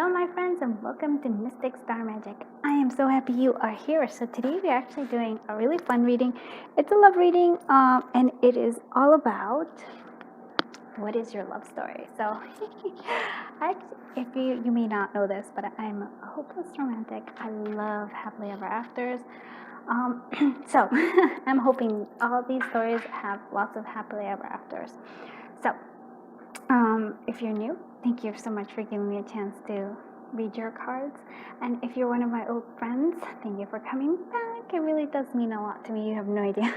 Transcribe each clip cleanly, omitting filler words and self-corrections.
Hello my friends and welcome to Mystic Star Magic. I am so happy you are here. So today we're actually doing a really fun reading. It's a love reading and it is all about what is your love story. So if you may not know this, but I'm a hopeless romantic. I love happily ever afters. So I'm hoping all these stories have lots of happily ever afters. So if you're new, thank you so much for giving me a chance to read your cards. And if you're one of my old friends, thank you for coming back. It really does mean a lot to me. You have no idea.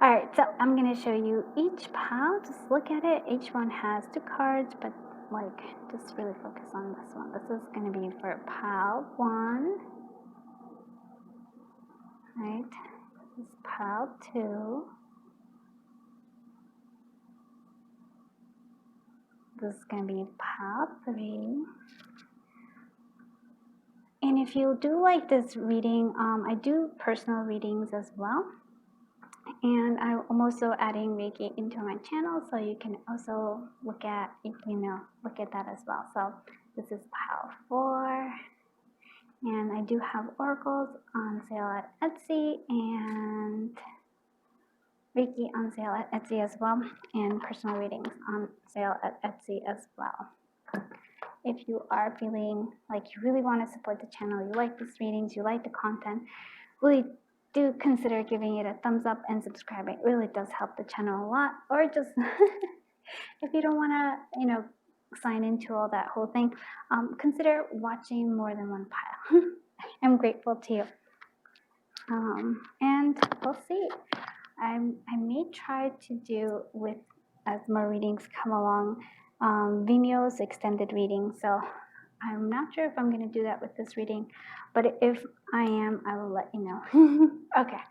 Alright, so I'm going to show you each pile. Just look at it. Each one has 2 cards, but just really focus on this one. This is going to be for pile 1. Right? This is pile 2. This is going to be pile 3. And if you do like this reading, I do personal readings as well. And I'm also adding Reiki into my channel, so you can also look at that as well. So this is pile 4. And I do have oracles on sale at Etsy and Reiki on sale at Etsy as well, and personal readings on sale at Etsy as well. If you are feeling like you really want to support the channel, you like these readings, you like the content, really do consider giving it a thumbs up and subscribing. It really does help the channel a lot. Or just if you don't want to, sign into all that whole thing, consider watching more than one pile. I'm grateful to you. And we'll see. I may try to do with, as more readings come along, Vimeo's extended reading. So I'm not sure if I'm going to do that with this reading, but if I am, I will let you know. Okay,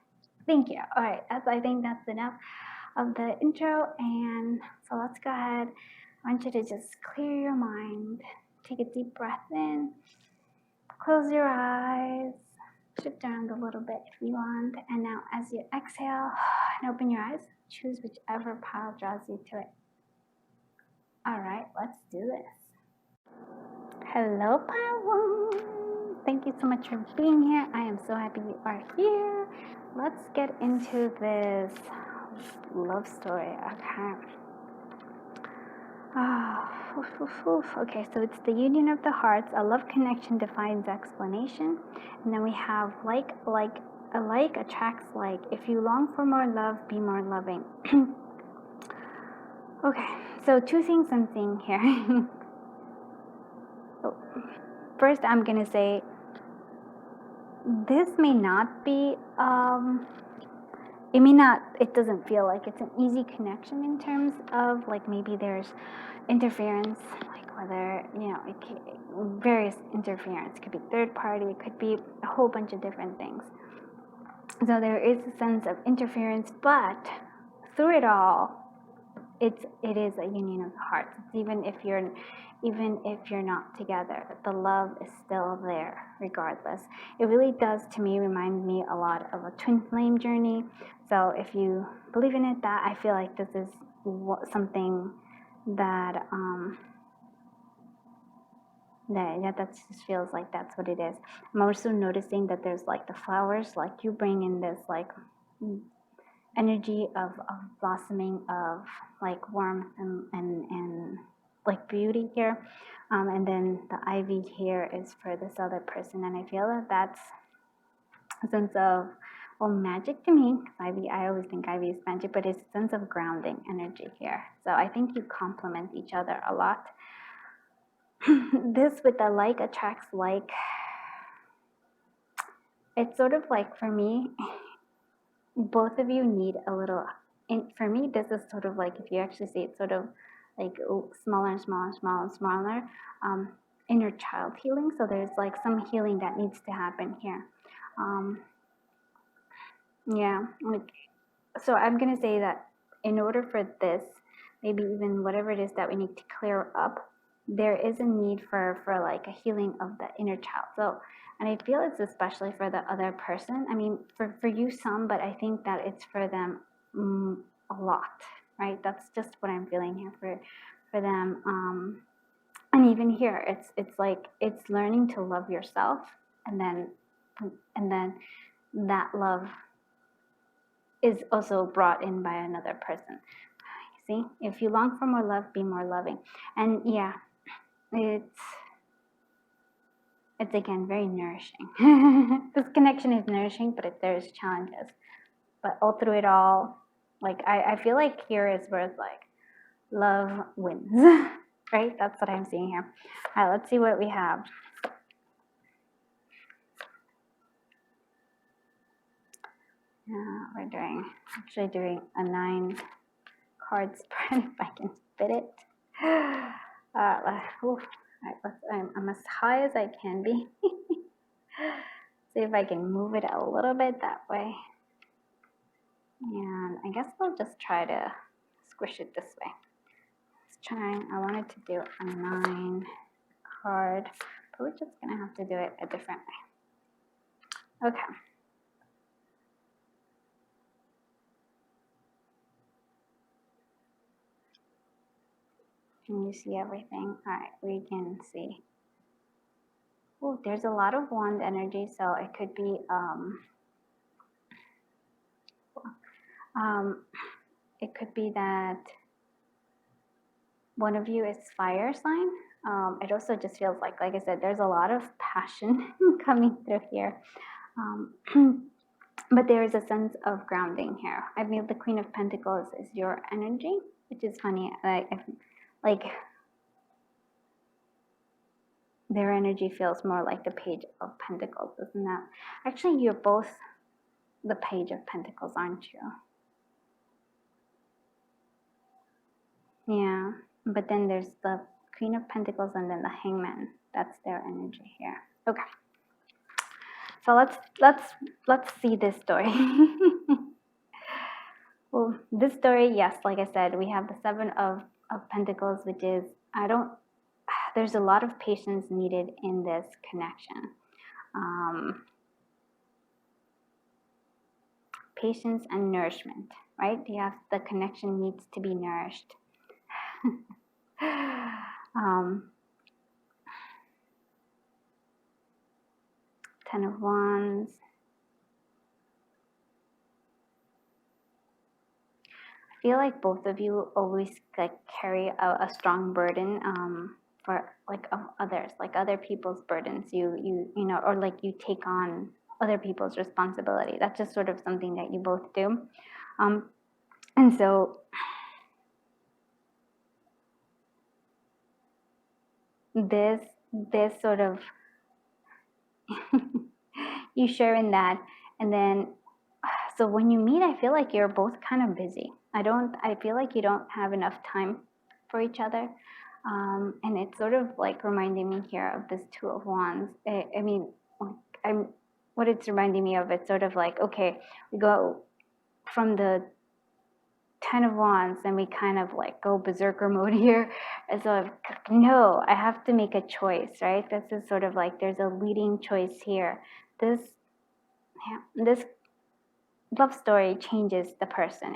thank you. All right, I think that's enough of the intro, and so let's go ahead. I want you to just clear your mind, take a deep breath in, close your eyes, shift around a little bit if you want, and now as you exhale and open your eyes, choose whichever pile draws you to it. All right, let's do this. Hello, pile 1. Thank you so much for being here. I am so happy you are here. Let's get into this love story. Okay, so it's the union of the hearts. A love connection defines explanation. And then we have like attracts like. If you long for more love, be more loving. Okay, so 2 things I'm seeing here. First, I'm gonna say this may not be it doesn't feel like it's an easy connection in terms of like maybe there's interference, like whether various interference. It could be third party, it could be a whole bunch of different things. So there is a sense of interference, but through it all, it is a union of the hearts. Even if you're not together, the love is still there regardless. It really does, to me, remind me a lot of a twin flame journey. So if you believe in it, that I feel like this is something that that just feels like that's what it is. I'm also noticing that there's like the flowers, like you bring in this like energy of blossoming, of like warmth and like beauty here, and then the ivy here is for this other person, and I feel that that's a sense of magic to me. I always think ivy is magic, but it's a sense of grounding energy here. So I think you complement each other a lot. This with the like attracts like, it's sort of like, for me, both of you need a little, and for me this is sort of like, if you actually see it, sort of like smaller and smaller and smaller and smaller, inner child healing. So there's like some healing that needs to happen here. So I'm gonna say that in order for this, maybe even whatever it is that we need to clear up, there is a need for like a healing of the inner child. So, and I feel it's especially for the other person. I mean, for you some, but I think that it's for them a lot, right? That's just what I'm feeling here for them. And even here, it's like it's learning to love yourself, and then that love is also brought in by another person. See, if you long for more love, be more loving. And yeah, it's again very nourishing. This connection is nourishing, but there's challenges. But all through it all, like I feel like here is where it's like love wins, right? That's what I'm seeing here. All right, let's see what we have. We're actually doing a 9 card spread if I can fit it. I'm as high as I can be. See if I can move it a little bit that way. And I guess we'll just try to squish it this way. I wanted to do a 9 card, but we're just gonna have to do it a different way. Okay. Can you see everything? All right, we can see. Oh, there's a lot of wand energy, so it could be it could be that one of you is fire sign. It also just feels like I said, there's a lot of passion coming through here. But there is a sense of grounding here. I feel the Queen of Pentacles is your energy, which is funny. Like their energy feels more like the Page of Pentacles, isn't that? Actually, you're both the Page of Pentacles, aren't you? Yeah, but then there's the Queen of Pentacles and then the Hangman. That's their energy here. Okay. So let's see this story. Well, this story, yes, like I said, we have the 7 of Pentacles, which is there's a lot of patience needed in this connection. Patience and nourishment, right? The connection needs to be nourished. 10 of Wands. I feel like both of you always carry a strong burden for of others, other people's burdens. You know, or you take on other people's responsibility. That's just sort of something that you both do. And so this sort of you share in that, and then so when you meet, I feel like you're both kind of busy. I feel like you don't have enough time for each other. And it's sort of reminding me here of this 2 of Wands. I mean, what it's reminding me of, it's sort of okay, we go from the 10 of Wands and we kind of go berserker mode here. And so no, I have to make a choice, right? This is sort of there's a leading choice here. This love story changes the person.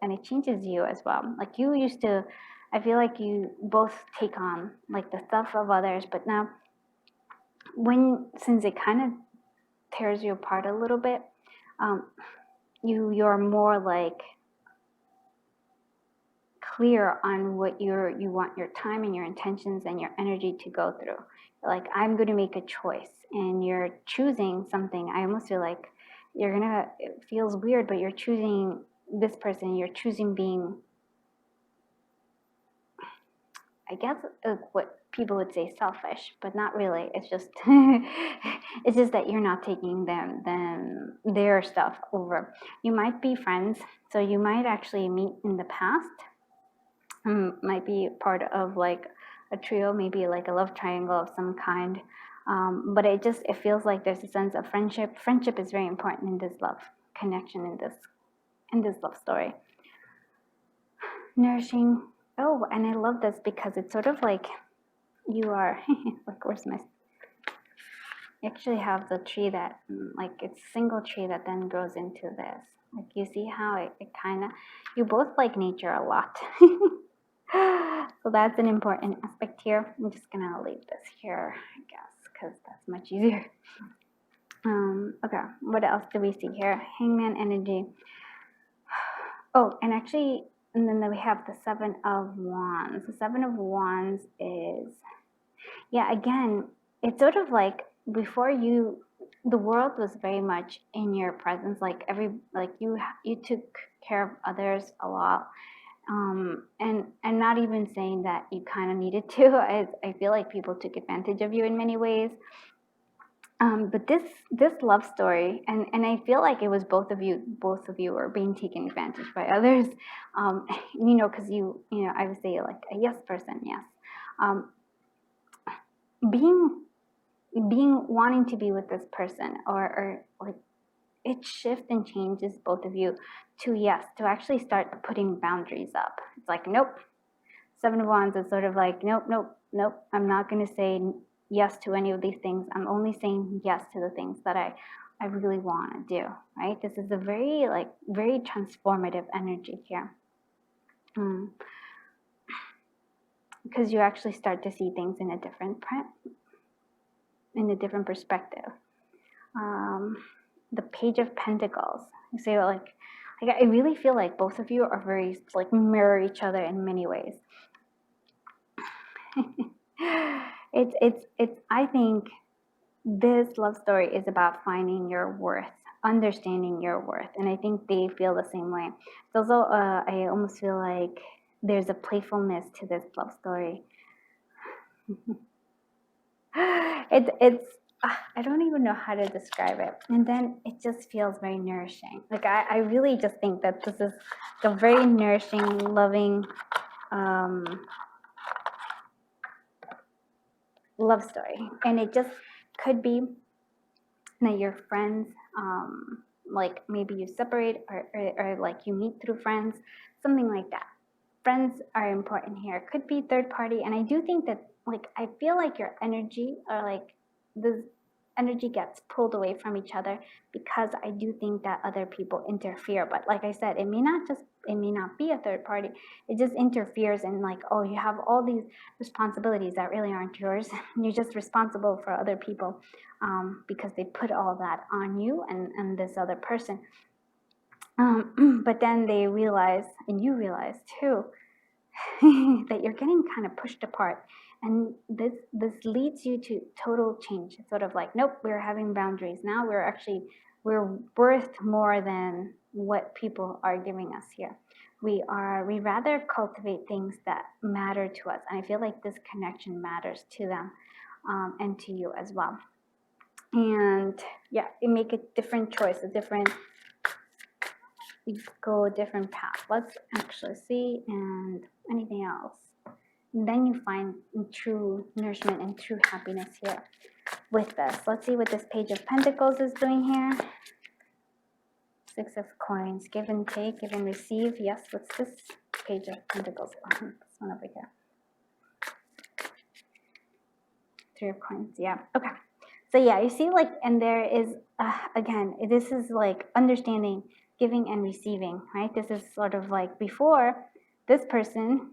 And it changes you as well. You used to, I feel like you both take on the stuff of others, but now since it kind of tears you apart a little bit, you're more clear on what you want your time and your intentions and your energy to go through. I'm going to make a choice, and you're choosing something. I almost feel like it feels weird, but you're choosing this person. You're choosing being, I guess, what people would say selfish, but not really. It's just it's just that you're not taking their stuff over. You might be friends, so you might actually meet in the past. Might be part of a trio, maybe a love triangle of some kind. But it feels like there's a sense of friendship. Friendship is very important in this love connection, in this love story. Nourishing. Oh, and I love this because it's sort of you are where's my? You actually have the tree that it's a single tree that then grows into this. You see how it kind of, you both like nature a lot. So that's an important aspect here. I'm just gonna leave this here, I guess, because that's much easier. Okay, what else do we see here? Hangman energy. Oh, and actually, and then we have the Seven of Wands. The Seven of Wands is, yeah, again, it's sort of like before you, the world was very much in your presence. Like you took care of others a lot. And not even saying that you kind of needed to. I feel like people took advantage of you in many ways. But this love story, and I feel like it was both of you were being taken advantage by others. Because I would say like a yes person, yes. Being wanting to be with this person, or like it shifts and changes both of you to yes, to actually start putting boundaries up. It's like, nope. Seven of Wands is sort of like, nope. I'm not going to say yes to any of these things. I'm only saying yes to the things that I really want to do, right? This is a very transformative energy here. Because you actually start to see things in a different perspective. The Page of Pentacles. You say like I really feel like both of you are very like mirror each other in many ways. It's I think this love story is about finding your worth, understanding your worth, and I think they feel the same way. It's also I almost feel like there's a playfulness to this love story. It's I don't even know how to describe it, and then it just feels very nourishing. Like I really just think that this is a very nourishing, loving love story, and it just could be that your friends, like maybe you separate or like you meet through friends, something like that. Friends are important here. It could be third party, and I do think that like I feel like your energy or like this energy gets pulled away from each other because I do think that other people interfere. But like I said, it may not be a third party. It just interferes in like, oh, you have all these responsibilities that really aren't yours. You're just responsible for other people because they put all that on you and this other person. But then they realize, and you realize too, that you're getting kind of pushed apart. And this leads you to total change. It's sort of like, nope, we're having boundaries. Now we're worth more than what people are giving us here. We rather cultivate things that matter to us. And I feel like this connection matters to them and to you as well. And yeah, you make a different choice, you go a different path. Let's actually see, and anything else. And then you find true nourishment and true happiness here with this. Let's see what this Page of Pentacles is doing here. Six of Coins, give and take, give and receive. Yes, what's this Page of Pentacles? This one over here. Three of Coins, yeah, okay. So yeah, you see like, and there is, again, this is like understanding, giving and receiving, right? This is sort of like before this person,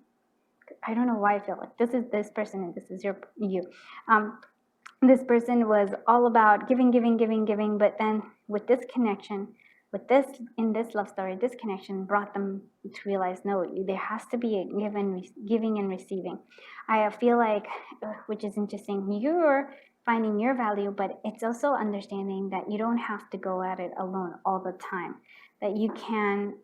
I don't know why I feel like this is this person and this is you. This person was all about giving, but then with this connection, in this love story, this connection brought them to realize, no, there has to be a giving and receiving. I feel like, which is interesting, you're finding your value, but it's also understanding that you don't have to go at it alone all the time, that you can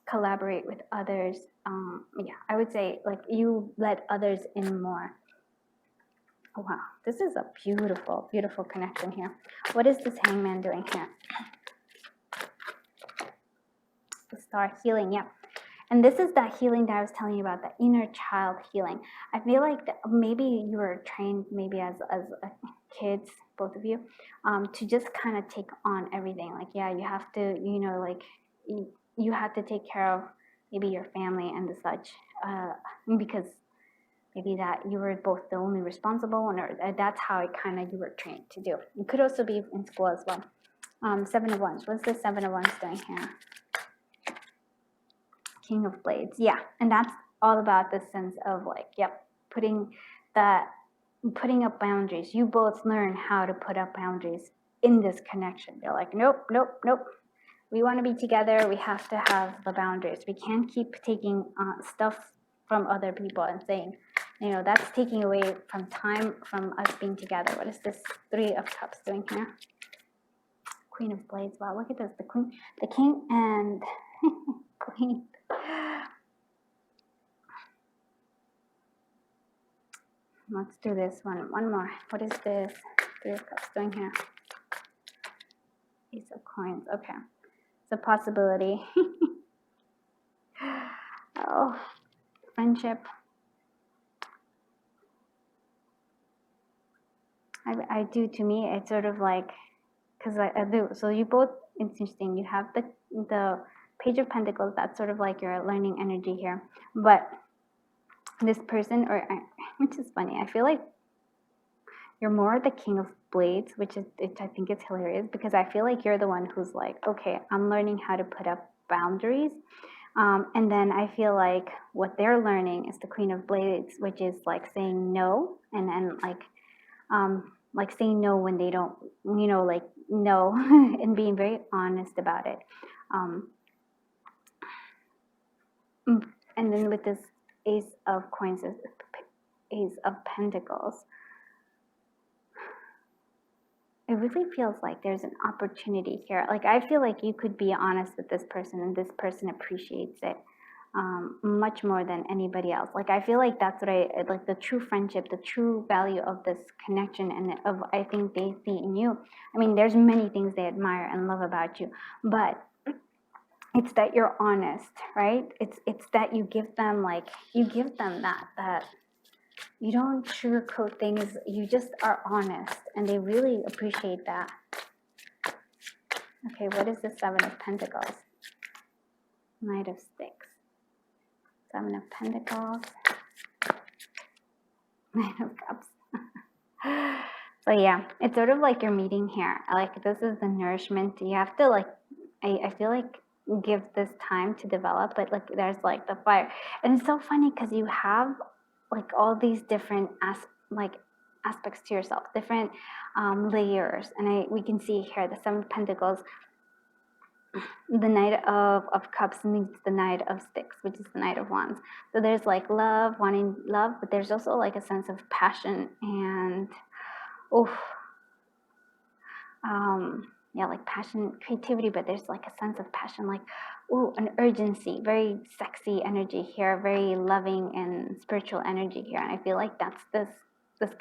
collaborate with others. Yeah, I would say like you let others in more. Oh, wow, this is a beautiful, beautiful connection here. What is this Hangman doing here? The Star, healing, yeah. And this is that healing that I was telling you about, the inner child healing. I feel like that maybe you were trained, maybe as kids, both of you, to just kind of take on everything. Like, yeah, you have to, like you have to take care of maybe your family and the such, because maybe that you were both the only responsible one, or that's how you were trained to do. It could also be in school as well. Seven of Wands. What's the Seven of Wands doing here? King of Blades. Yeah, and that's all about the sense of like, yep, putting up boundaries. You both learn how to put up boundaries in this connection. They're like, nope, nope, nope. We want to be together. We have to have the boundaries. We can't keep taking stuff from other people and saying, you know, that's taking away from time from us being together. What is this Three of Cups doing here? Queen of Blades. Wow, look at this. The Queen, the King, and Queen. Let's do this one. One more. What is this Three of Cups doing here? Ace of Coins. Okay. It's a possibility. Oh, friendship. I do, to me, it's sort of like, because I do. So you both, it's interesting. You have the Page of Pentacles. That's sort of like your learning energy here. But this person, which is funny, I feel like you're more the King of Blades, which I think is hilarious, because I feel like you're the one who's like, okay, I'm learning how to put up boundaries. And then I feel like what they're learning is the Queen of Blades, which is like saying no, and then like saying no when they don't, you know, like no, and being very honest about it. And then with this Ace of Coins, Ace of Pentacles, it really feels like there's an opportunity here. Like, I feel like you could be honest with this person, and this person appreciates it much more than anybody else. Like, I feel like that's what like, the true friendship, the true value of this connection, and of, I think they see in you. I mean, there's many things they admire and love about you, but it's that you're honest, right? It's that you give them, like, you give them that you don't sugarcoat things. You just are honest, and they really appreciate that. Okay, what is the Seven of Pentacles? Knight of Sticks. Seven of Pentacles. Knight of Cups. So yeah, it's sort of like you're meeting here. Like, this is the nourishment. You have to, like, I feel like, give this time to develop, but like, there's like the fire. And it's so funny because you have like all these different aspects to yourself, different layers. And we can see here the Seven of Pentacles, the Knight of Cups meets the Knight of Sticks, which is the Knight of Wands. So there's like love, wanting love, but there's also like a sense of passion and yeah, like passion, creativity, but there's like a sense of passion, like, an urgency, very sexy energy here, very loving and spiritual energy here. And I feel like that's this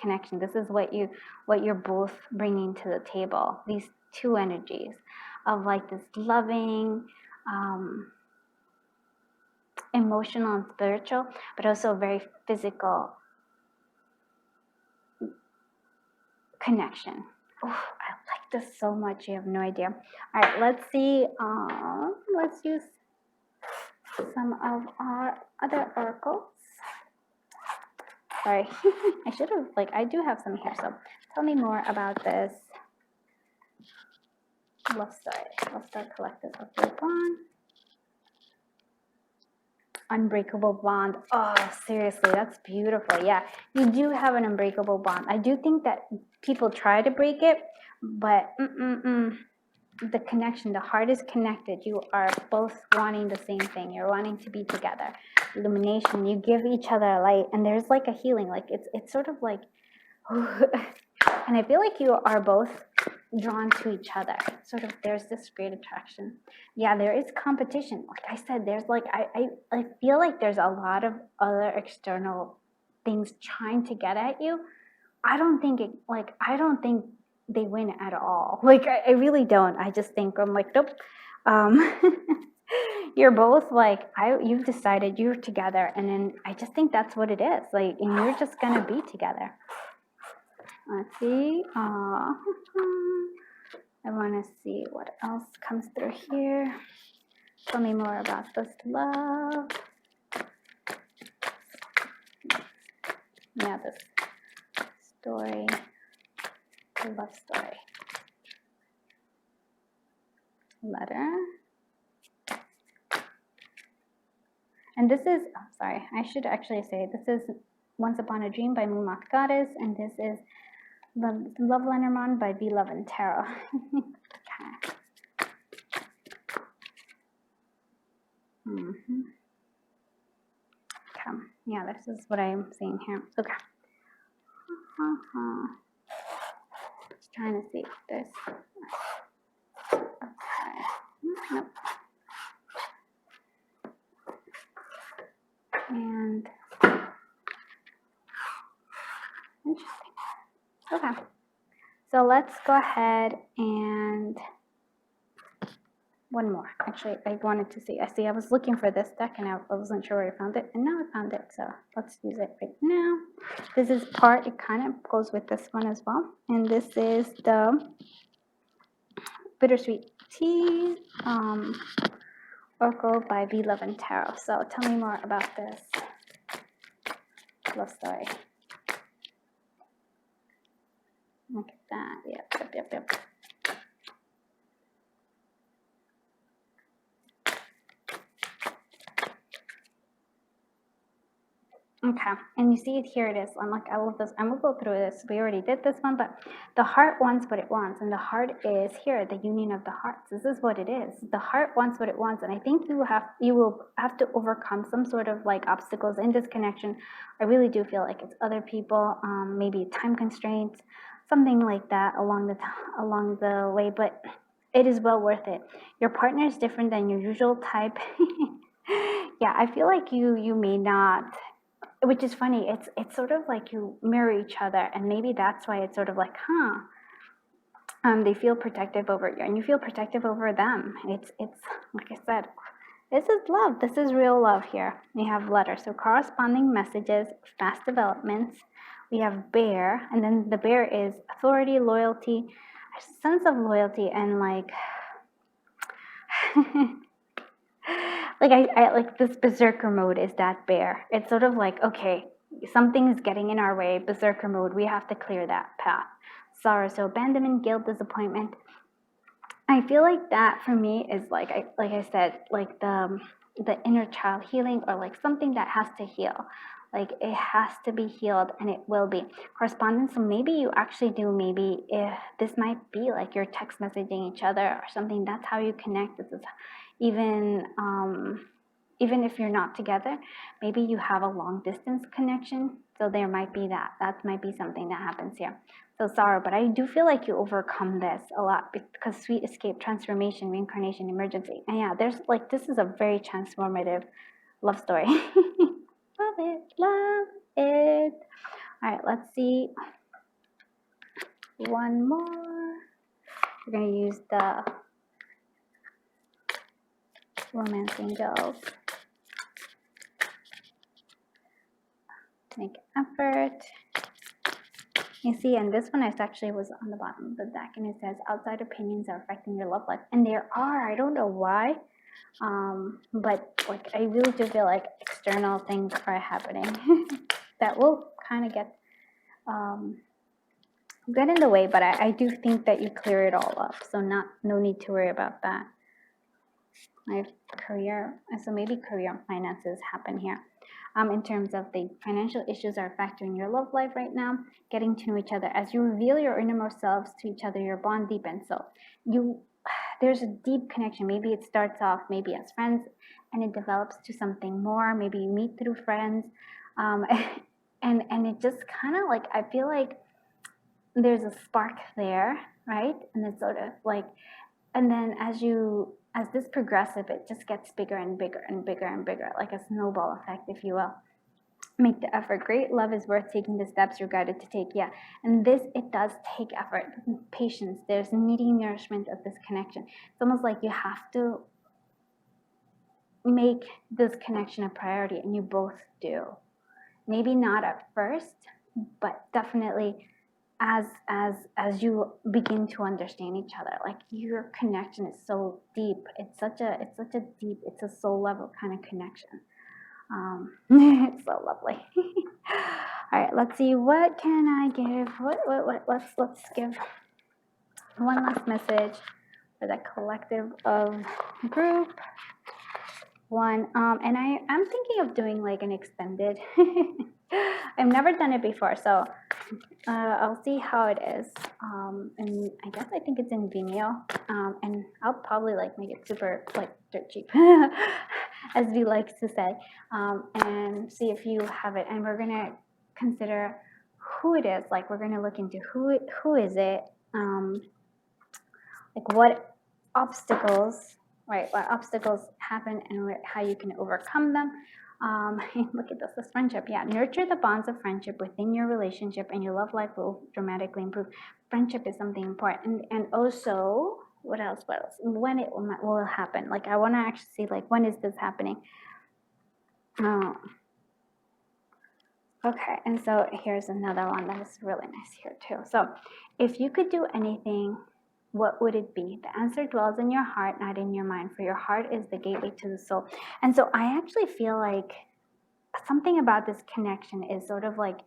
connection. This is what you're both bringing to the table. These two energies of like this loving, emotional and spiritual, but also very physical connection. I like this so much. You have no idea. All right, let's see. Let's use some of our other oracles. Sorry, I should have, like, I do have some here. So tell me more about this love story collective of your bond. Unbreakable bond. Oh, seriously, that's beautiful. Yeah, you do have an unbreakable bond. I do think that people try to break it, but the connection, the heart is connected. You are both wanting the same thing. You're wanting to be together. Illumination, you give each other light, and there's like a healing. Like, it's sort of like, and I feel like you are both drawn to each other. Sort of, there's this great attraction. Yeah, there is competition. Like I said, there's like, I feel like there's a lot of other external things trying to get at you. I don't think they win at all. Like, I really don't. I just think, I'm like, nope. You're both like, you've decided you're together, and then I just think that's what it is. Like, and you're just gonna be together. Let's see. I want to see what else comes through here. Tell me more about this love. Yeah, this story. The love story. Letter. And this is, oh, sorry, I should actually say this is Once Upon a Dream by Moonmoth Goddess, and this is Love Lenormand by V Love and Tarot. Okay. Okay. Yeah, this is what I'm seeing here. Okay. Just trying to see if there's. Okay. Nope. And interesting. Okay. So let's go ahead and one more. Actually, I wanted to see. I was looking for this deck and I wasn't sure where I found it, and now I found it. So let's use it right now. This is part. It kind of goes with this one as well, and this is the Bittersweet Tea Oracle by V Love and Tarot. So tell me more about this love story. Look at that. Yep. Okay, and you see it, here it is. I'm like, I love this. I'm gonna go through this. We already did this one, but the heart wants what it wants, and the heart is here, the union of the hearts. This is what it is. The heart wants what it wants, and I think you will have to overcome some sort of like obstacles in this connection. I really do feel like it's other people, maybe time constraints, something like that along the way, but it is well worth it. Your partner is different than your usual type. Yeah, I feel like you may not. Which is funny, it's sort of like you mirror each other, and maybe that's why it's sort of like, they feel protective over you, and you feel protective over them. It's like I said, this is love. This is real love here. We have letters, so corresponding messages, fast developments. We have bear, and then the bear is authority, loyalty, a sense of loyalty, and like. Like I like this berserker mode is that bear. It's sort of like, okay, something is getting in our way, berserker mode, we have to clear that path. Sorrow, so abandonment, guilt, disappointment. I feel like that for me is like I said, like the inner child healing, or like something that has to heal. Like it has to be healed, and it will be. Correspondence, so maybe you actually do, maybe if this might be like you're text messaging each other or something. That's how you connect. This is even if you're not together, maybe you have a long distance connection. So there might be that might be something that happens here. So sorrow, but I do feel like you overcome this a lot, because sweet escape, transformation, reincarnation, emergency. And yeah, there's like, this is a very transformative love story. Love it. All right, let's see one more. We're going to use the Romance Angels to make an effort. You see, and this one actually was on the bottom of the deck, and it says outside opinions are affecting your love life, and there are. I don't know why, but like I really do feel like external things are happening that will kind of get in the way, but I do think that you clear it all up, so no need to worry about that. I have career, so maybe career and finances happen here. In terms of the financial issues are factoring your love life right now, getting to know each other. As you reveal your innermost selves to each other, your bond deepens. So there's a deep connection. Maybe it starts off maybe as friends, and it develops to something more. Maybe you meet through friends, and it just kind of like, I feel like there's a spark there, right? And it's sort of like, and then as this progressive, it just gets bigger and bigger and bigger and bigger, like a snowball effect, if you will. Make the effort. Great love is worth taking the steps you're guided to take. Yeah, and it does take effort, patience. There's needing nourishment of this connection. It's almost like you have to make this connection a priority, and you both do. Maybe not at first, but definitely as you begin to understand each other, like your connection is so deep. It's such a deep, it's a soul level kind of connection. It's so lovely. All right, let's see, what can I give? Let's give one last message for the collective of group. one. And I'm thinking of doing like an extended. I've never done it before, so I'll see how it is. And I think it's in Vimeo. And I'll probably like make it super like dirt cheap, as we like to say, and see if you have it. And we're gonna consider who it is. Like we're gonna look into who is it, like what obstacles, right? What obstacles happen and how you can overcome them. Look at this friendship. Yeah, nurture the bonds of friendship within your relationship, and your love life will dramatically improve. Friendship is something important, and also, what else? When it will happen? Like I want to actually see, like, when is this happening? Oh. Okay, and so here's another one that is really nice here too. So, if you could do anything, what would it be? The answer dwells in your heart, not in your mind, for your heart is the gateway to the soul. And so I actually feel like something about this connection is sort of like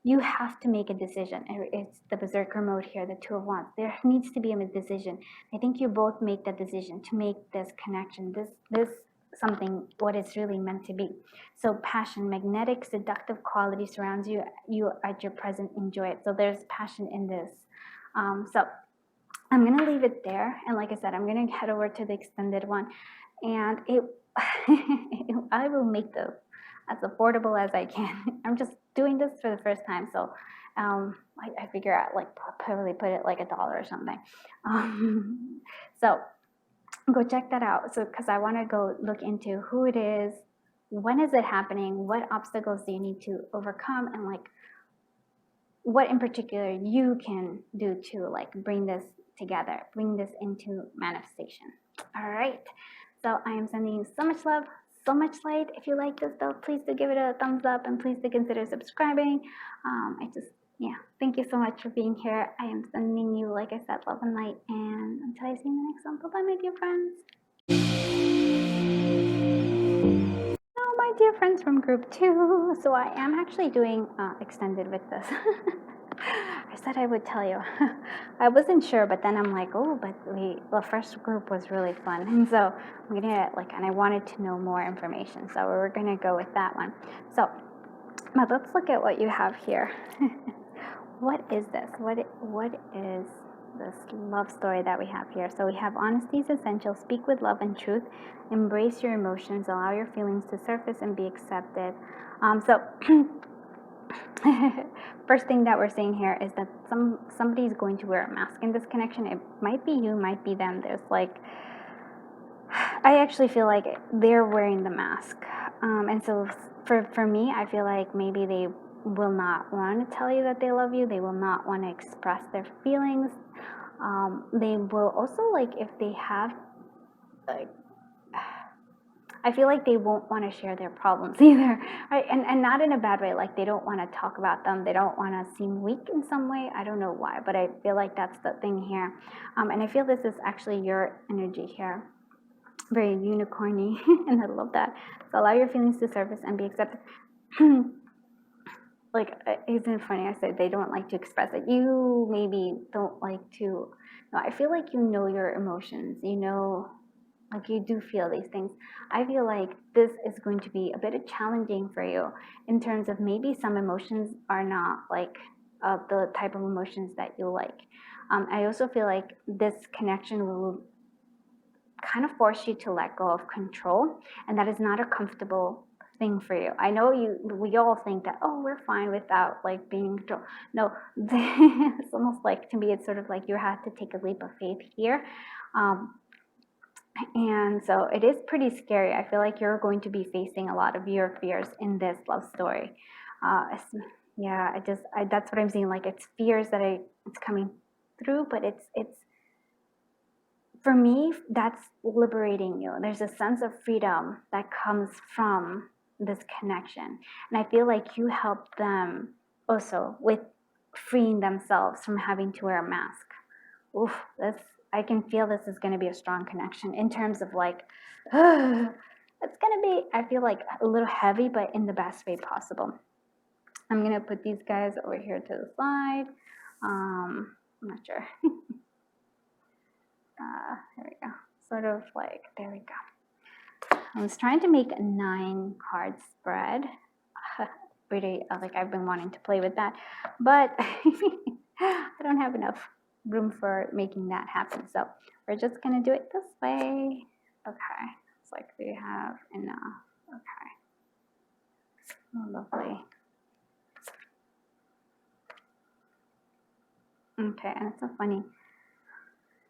you have to make a decision. It's the berserker mode here, the Two of Wands. There needs to be a decision. I think you both make the decision to make this connection, this something what it's really meant to be. So passion, magnetic, seductive quality surrounds you. You at your present enjoy it. So there's passion in this. So I'm gonna leave it there, and like I said, I'm gonna head over to the extended one, and I will make this as affordable as I can. I'm just doing this for the first time, so I figure out like probably put it like $1 or something. So go check that out. So because I want to go look into who it is, when is it happening, what obstacles do you need to overcome, and like what in particular you can do to like bring this together, bring this into manifestation. All right, so I am sending you so much love, so much light. If you like this though, please do give it a thumbs up, and please do consider subscribing. Thank you so much for being here. I am sending you, like I said, love and light, and until I see you in the next one, bye bye my dear friends. Oh, my dear friends from group 2, so I am actually doing extended with this. I said I would tell you. I wasn't sure, but then I'm like, oh, but the first group was really fun, and so I'm gonna and I wanted to know more information, so we're gonna go with that one. So, now let's look at what you have here. What is this? What is this love story that we have here? So we have honesty is essential. Speak with love and truth. Embrace your emotions. Allow your feelings to surface and be accepted. So. First thing that we're seeing here is that somebody's going to wear a mask in this connection. It might be you, might be them. There's like, I actually feel like they're wearing the mask, and so for me, I feel like maybe they will not want to tell you that they love you. They will not want to express their feelings. They will also, like, if they have, like, I feel like they won't want to share their problems either, right? And not in a bad way, like they don't want to talk about them. They don't want to seem weak in some way. I don't know why, but I feel like that's the thing here. And I feel this is actually your energy here. Very unicorny, and I love that. So allow your feelings to surface and be accepted. Like, isn't it funny? I said they don't like to express it. You maybe don't like to. No, I feel like you know your emotions. You know, like you do feel these things. I feel like this is going to be a bit challenging for you in terms of maybe some emotions are not like the type of emotions that you like. I also feel like this connection will kind of force you to let go of control, and that is not a comfortable thing for you. I know we all think that, oh, we're fine without like being in control. No, it's almost like, to me, it's sort of like you have to take a leap of faith here. And so it is pretty scary. I feel like you're going to be facing a lot of your fears in this love story. That's what I'm seeing. Like, it's fears that it's coming through, but it's for me, that's liberating you. There's a sense of freedom that comes from this connection. And I feel like you help them also with freeing themselves from having to wear a mask. Oof, I can feel this is going to be a strong connection in terms of like, it's going to be, I feel like, a little heavy, but in the best way possible. I'm going to put these guys over here to the side. I'm not sure. There we go. Sort of like, there we go. I was trying to make a 9 card spread. Really, like I've been wanting to play with that, but I don't have enough room for making that happen. So we're just gonna do it this way. Okay, it's like we have enough. Okay, oh, lovely. Okay, and it's so funny.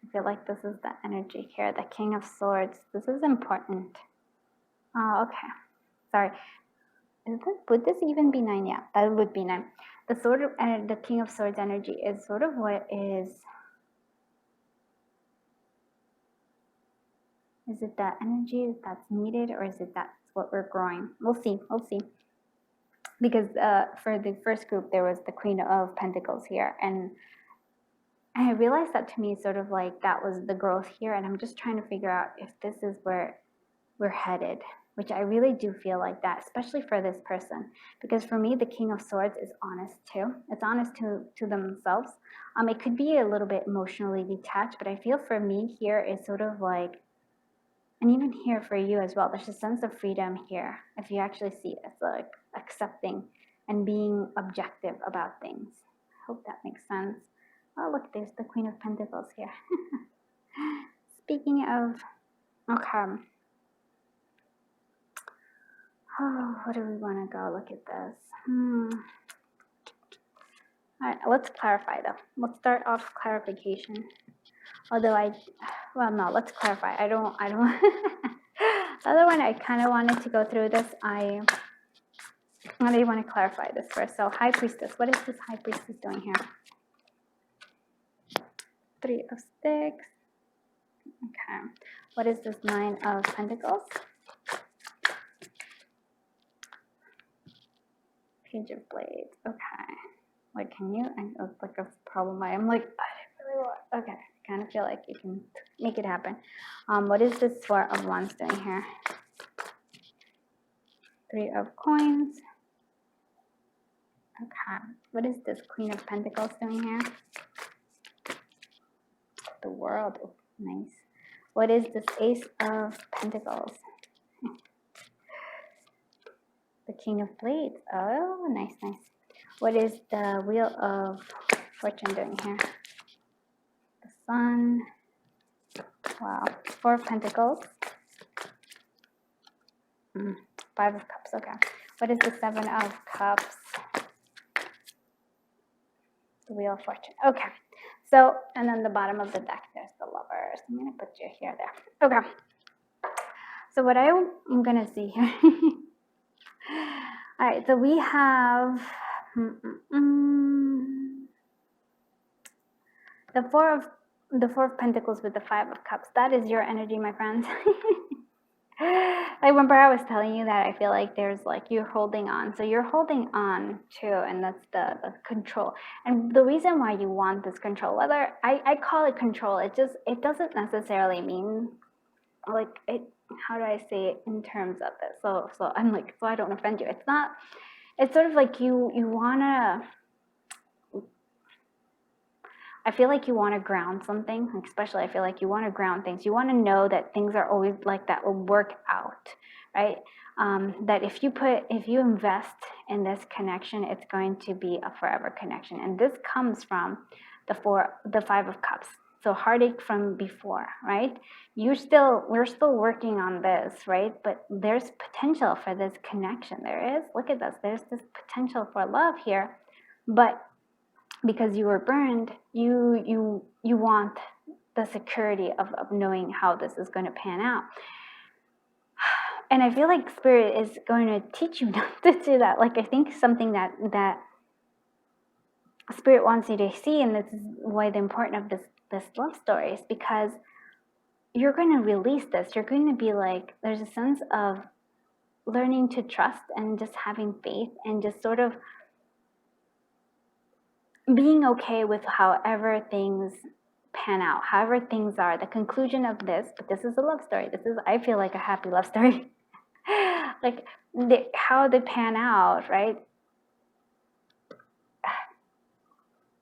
I feel like this is the energy here, the King of Swords. This is important. Oh, okay. Sorry. Would this even be 9? Yeah, that would be 9. The sword of the King of Swords energy is sort of what is it that energy that's needed, or is it that's what we're growing? We'll see. We'll see. Because for the first group, there was the Queen of Pentacles here, and I realized that to me sort of like that was the growth here, and I'm just trying to figure out if this is where we're headed, which I really do feel like that, especially for this person. Because for me, the King of Swords is honest too. It's honest to themselves. It could be a little bit emotionally detached, but I feel for me here is sort of like, and even here for you as well, there's a sense of freedom here. If you actually see it, it's like accepting and being objective about things. I hope that makes sense. Oh, look, there's the Queen of Pentacles here. Speaking of, okay. Oh, what do we want to go? Look at this. All right, let's clarify though. Let's start off clarification. Although no, let's clarify. I don't. The other one, I kind of wanted to go through this. I really want to clarify this first. So, High Priestess. What is this High Priestess doing here? 3 of Sticks. Okay. What is this 9 of Pentacles? Page of Blades. Okay. Like, can you? It's like a problem. I'm like, I really want. Okay. I kind of feel like you can make it happen. What is this 4 of Wands doing here? 3 of Coins. Okay. What is this Queen of Pentacles doing here? The World. Oh, nice. What is this Ace of Pentacles? The King of Blades. Oh, nice, nice. What is the Wheel of Fortune doing here? The Sun. Wow. 4 of Pentacles. 5 of Cups. Okay. What is the 7 of Cups? The Wheel of Fortune. Okay. So, and then the bottom of the deck, there's the Lovers. I'm going to put you here, there. Okay. So what I'm going to see here. All right. So we have the 4 of Pentacles with the 5 of Cups. That is your energy, my friends. Like, remember I was telling you that I feel like there's like you're holding on. So you're holding on too, and that's the control. And the reason why you want this control, whether I call it control, it doesn't necessarily mean like it. How do I say it in terms of this? So I'm like, so I don't offend you. It's not. It's sort of like you wanna. I feel like you want to ground something, especially I feel like you want to ground things. You want to know that things are always like that will work out, right? That if you invest in this connection, it's going to be a forever connection. And this comes from the 5 of Cups. So heartache from before, right? We're still working on this, right? But there's potential for this connection. There is. Look at this. There's this potential for love here, but because you were burned, you want the security of knowing how this is going to pan out. And I feel like Spirit is going to teach you not to do that. Like, I think something that Spirit wants you to see, and this is why the importance of this love story is because you're going to release this. You're going to be like, there's a sense of learning to trust and just having faith and just sort of being okay with however things pan out, however things are. The conclusion of this, but this is a love story. This is, I feel like, a happy love story. Like how they pan out, right?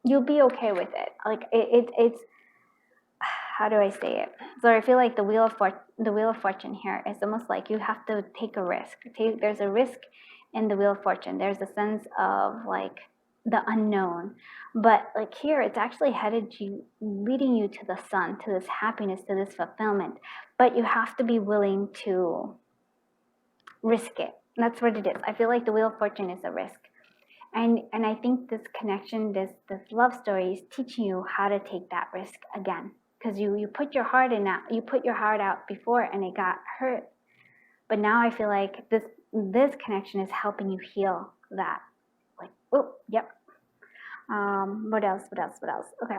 You'll be okay with it. Like it's how do I say it? So I feel like the wheel of fortune here is almost like you have to take a risk. There's a risk in the wheel of fortune. There's a sense of like the unknown, but like here it's actually leading you to the sun, to this happiness, to this fulfillment. But you have to be willing to risk it. That's what it is. I feel like the wheel of fortune is a risk. And I think this connection, this love story is teaching you how to take that risk again. Because you put your heart in that, you put your heart out before and it got hurt. But now I feel like this connection is helping you heal that. Like, oh, yep. What else? Okay.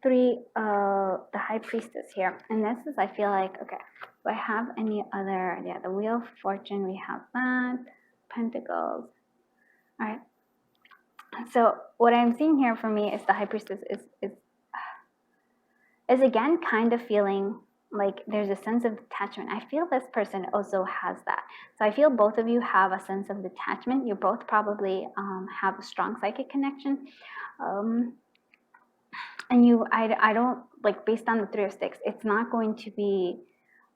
3, the High Priestess here. And this is, I feel like, okay, do I have any other, yeah, the Wheel of Fortune, we have that. Pentacles. All right. So what I'm seeing here for me is the High Priestess is again kind of feeling like there's a sense of detachment. I feel this person also has that. So I feel both of you have a sense of detachment. You both probably have a strong psychic connection. And I don't, like, based on the 3 of Sticks, it's not going to be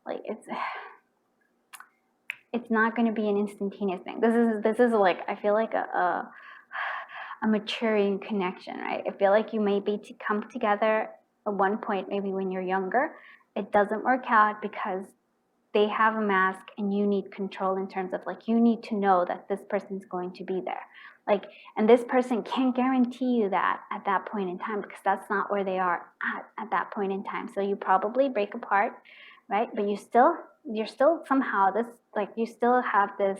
like, it's not going to be an instantaneous thing. This is like, I feel like a maturing connection, right? I feel like you may be to come together at one point, maybe when you're younger. It doesn't work out because they have a mask and you need control in terms of like, you need to know that this person's going to be there. Like, and this person can't guarantee you that at that point in time, because that's not where they are at that point in time. So you probably break apart, right? But you're still somehow this, like, you still have this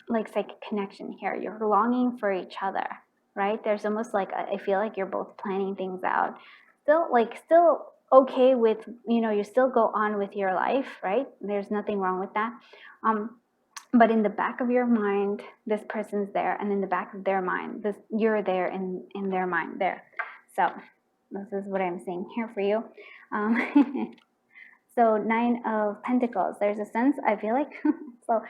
like psychic connection here. You're longing for each other, right? There's almost like I feel like you're both planning things out, still okay with, you know, you still go on with your life, right? There's nothing wrong with that. But in the back of your mind, this person's there, and in the back of their mind, you're there in their mind there. So this is what I'm seeing here for you. So 9 of Pentacles, there's a sense, I feel like, so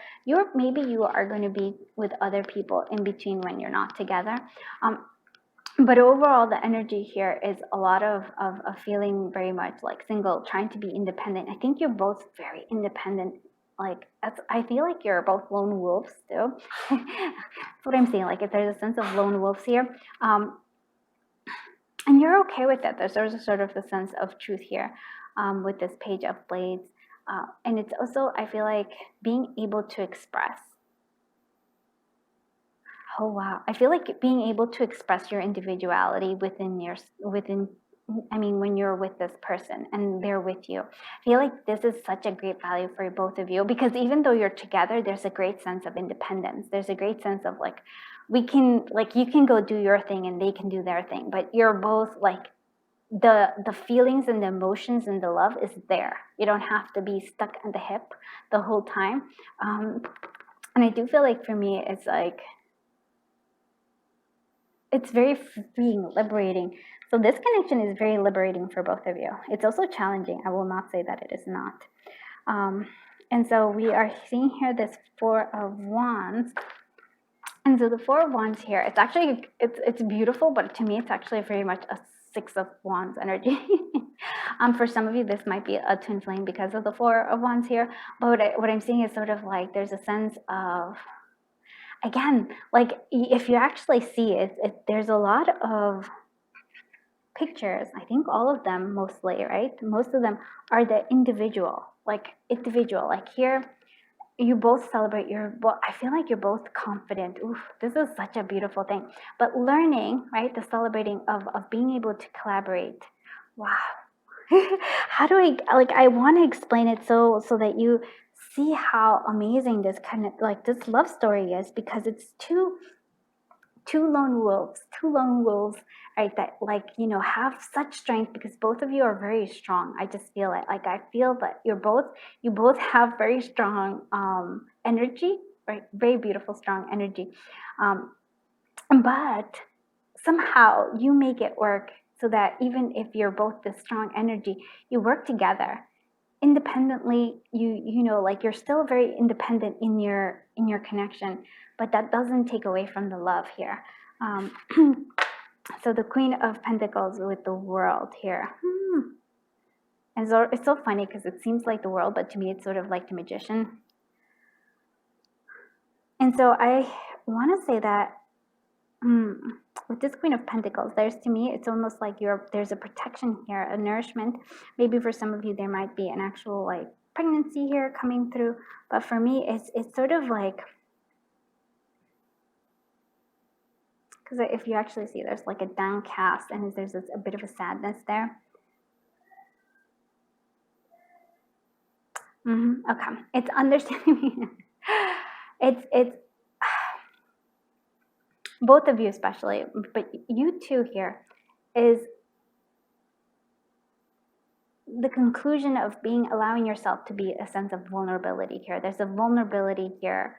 maybe you are going to be with other people in between when you're not together. But overall, the energy here is a lot of feeling very much like single, trying to be independent. I think you're both very independent. Like, I feel like you're both lone wolves too. That's what I'm saying. Like, if there's a sense of lone wolves here, and you're okay with that. There's a sort of a sense of truth here with this Page of Blades. And it's also, I feel like, being able to express. Oh, wow. I feel like being able to express your individuality when you're with this person and they're with you. I feel like this is such a great value for both of you, because even though you're together, there's a great sense of independence. There's a great sense of like, you can go do your thing and they can do their thing, but you're both like, the feelings and the emotions and the love is there. You don't have to be stuck at the hip the whole time. And I do feel like for me, it's like, it's very freeing, liberating. So this connection is very liberating for both of you. It's also challenging. I will not say that it is not. And so we are seeing here this 4 of Wands. And so the 4 of Wands here, it's actually, it's beautiful, but to me, it's actually very much a 6 of Wands energy. For some of you, this might be a twin flame because of the 4 of Wands here. But what I'm seeing is sort of like, there's a sense of, again, like if you actually see it, there's a lot of pictures. I think all of them mostly, right? Most of them are the individual. Like here, you both celebrate I feel like you're both confident. Oof, this is such a beautiful thing. But learning, right? The celebrating of being able to collaborate. Wow. How do I want to explain it so that you see how amazing this kind of like this love story is, because it's two lone wolves, right, that, like, you know, have such strength, because both of you are very strong. I just feel it. Like, I feel that you both have very strong energy, right? Very beautiful, strong energy. But somehow you make it work so that even if you're both this strong energy, you work together. Independently, you know, like, you're still very independent in your connection, but that doesn't take away from the love here. So the Queen of Pentacles with the World here. And so it's so funny because it seems like the World, but to me it's sort of like the Magician. And so I want to say that with this Queen of Pentacles, to me, it's almost like there's a protection here, a nourishment. Maybe for some of you, there might be an actual like pregnancy here coming through. But for me, it's sort of like, because if you actually see, there's like a downcast and there's a bit of a sadness there. Okay, it's understanding. It's both of you especially, but you two here is the conclusion of allowing yourself to be a sense of vulnerability here. There's a vulnerability here.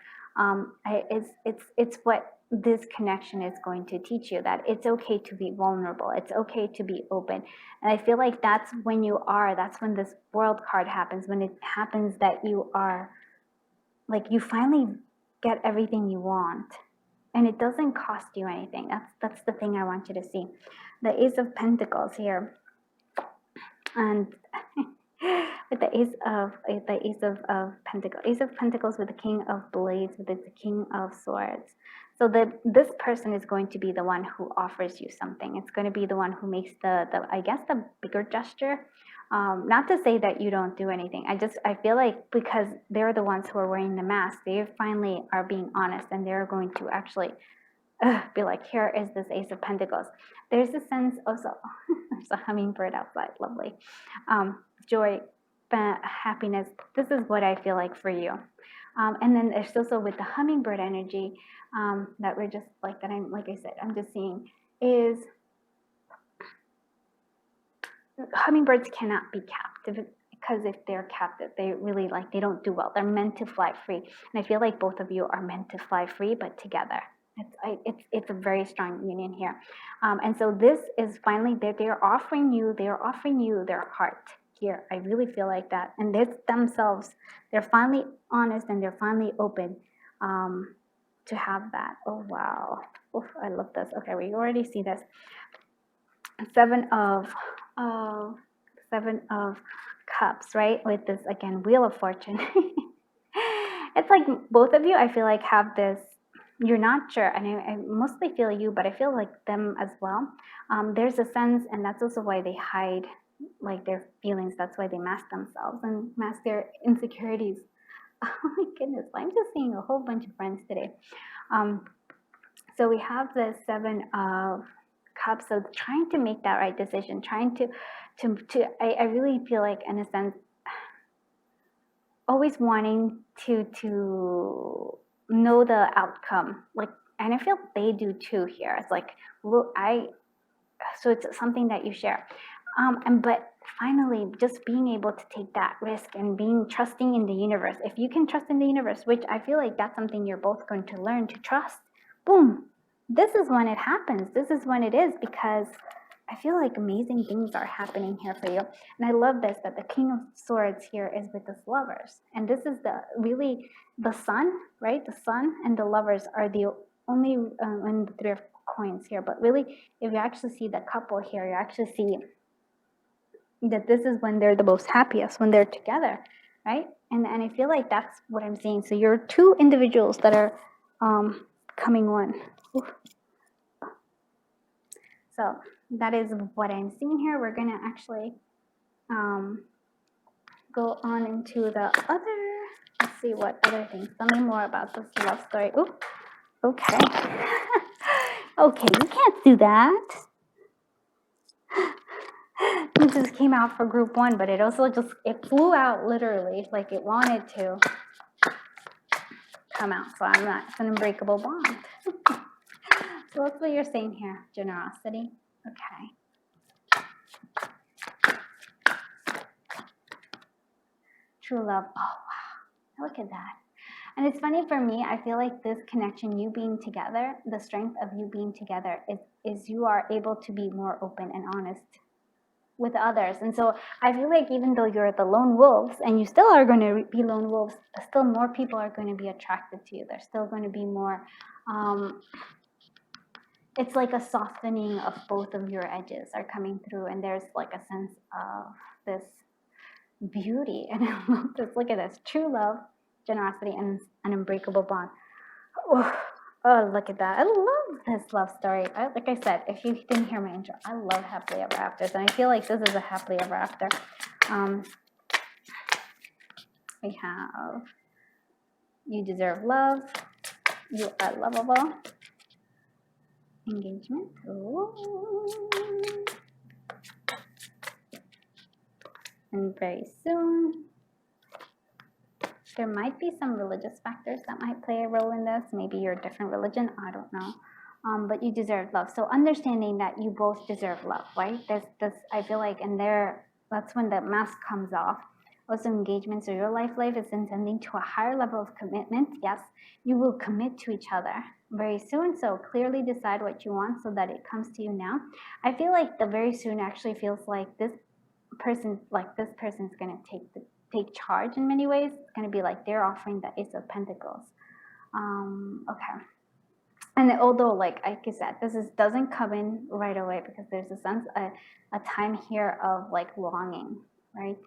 It's what this connection is going to teach you, that it's okay to be vulnerable. It's okay to be open. And I feel like that's when this World card happens, when it happens that you are, like, you finally get everything you want. And it doesn't cost you anything. That's the thing I want you to see. The Ace of Pentacles here. And with the Ace of Pentacles with the King of Blades, with the King of Swords. So this person is going to be the one who offers you something. It's going to be the one who makes the bigger gesture. Not to say that you don't do anything. I feel like because they're the ones who are wearing the mask, they finally are being honest, and they're going to actually be like, here is this Ace of Pentacles. There's a sense also, there's a hummingbird outside, lovely. Joy, happiness. This is what I feel like for you. And then there's also with the hummingbird energy that we're just like, that I'm, like I said, I'm just seeing is hummingbirds cannot be captive, because if they're captive, they really they don't do well. They're meant to fly free. And I feel like both of you are meant to fly free, but together. It's a very strong union here. And so this is finally, they're offering you their heart here. I really feel like that. And they're finally honest, and they're finally open to have that. Oh, wow. Oof, I love this. Okay, we already see this. Seven of Cups, right? With this, again, Wheel of Fortune. It's like both of you, I feel like, have this, you're not sure, and I mostly feel you, but I feel like them as well. There's a sense, and that's also why they hide like their feelings. That's why they mask themselves and mask their insecurities. Oh my goodness, I'm just seeing a whole bunch of friends today. So we have the Seven of Cups, so trying to make that right decision, trying to I really feel like, in a sense, always wanting to know the outcome, like, and I feel they do too here. It's like, well, so it's something that you share, but finally, just being able to take that risk and trusting in the universe. If you can trust in the universe, which I feel like that's something you're both going to learn to trust, boom, this is when it happens. This is when it is, because I feel like amazing things are happening here for you. And I love this, that the King of Swords here is with this Lovers. And this is the Sun, right? The Sun and the Lovers are the only, and the Three of Coins here. But really, if you actually see the couple here, you actually see that this is when they're the most happiest, when they're together, right? And I feel like that's what I'm seeing. So you're two individuals that are coming one. Oof. So that is what I'm seeing here. We're going to actually go on into the other, let's see what other things. Tell me more about this love story. Ooh, okay. Okay, you can't do that. This just came out for group one, but it also it flew out literally, like it wanted to come out. So I'm not, it's an unbreakable bond. So that's what you're saying here, generosity. Okay. True love. Oh, wow. Look at that. And it's funny for me, I feel like this connection, you being together, the strength of you being together is you are able to be more open and honest with others. And so I feel like even though you're the lone wolves, and you still are going to be lone wolves, still more people are going to be attracted to you. There's still going to be more it's like a softening of both of your edges are coming through, and there's like a sense of this beauty. And I love this. Look at this. True love, generosity, and an unbreakable bond. Oh, look at that. I love this love story. Like I said, if you didn't hear my intro, I love happily ever afters, and I feel like this is a happily ever after. We have, you deserve love, you are lovable, engagement. Ooh. And very soon, there might be some religious factors that might play a role in this. Maybe you're a different religion, I don't know. But you deserve love. So understanding that you both deserve love, right? This I feel like, and that's when the mask comes off. Also engagement, so your life is ascending to a higher level of commitment. Yes, you will commit to each other very soon. So clearly decide what you want so that it comes to you now. I feel like the very soon actually feels like this person's going to take charge in many ways. It's going to be like they're offering the Ace of Pentacles. Okay. And although, like I said, doesn't come in right away because there's a sense, a time here of like longing, right?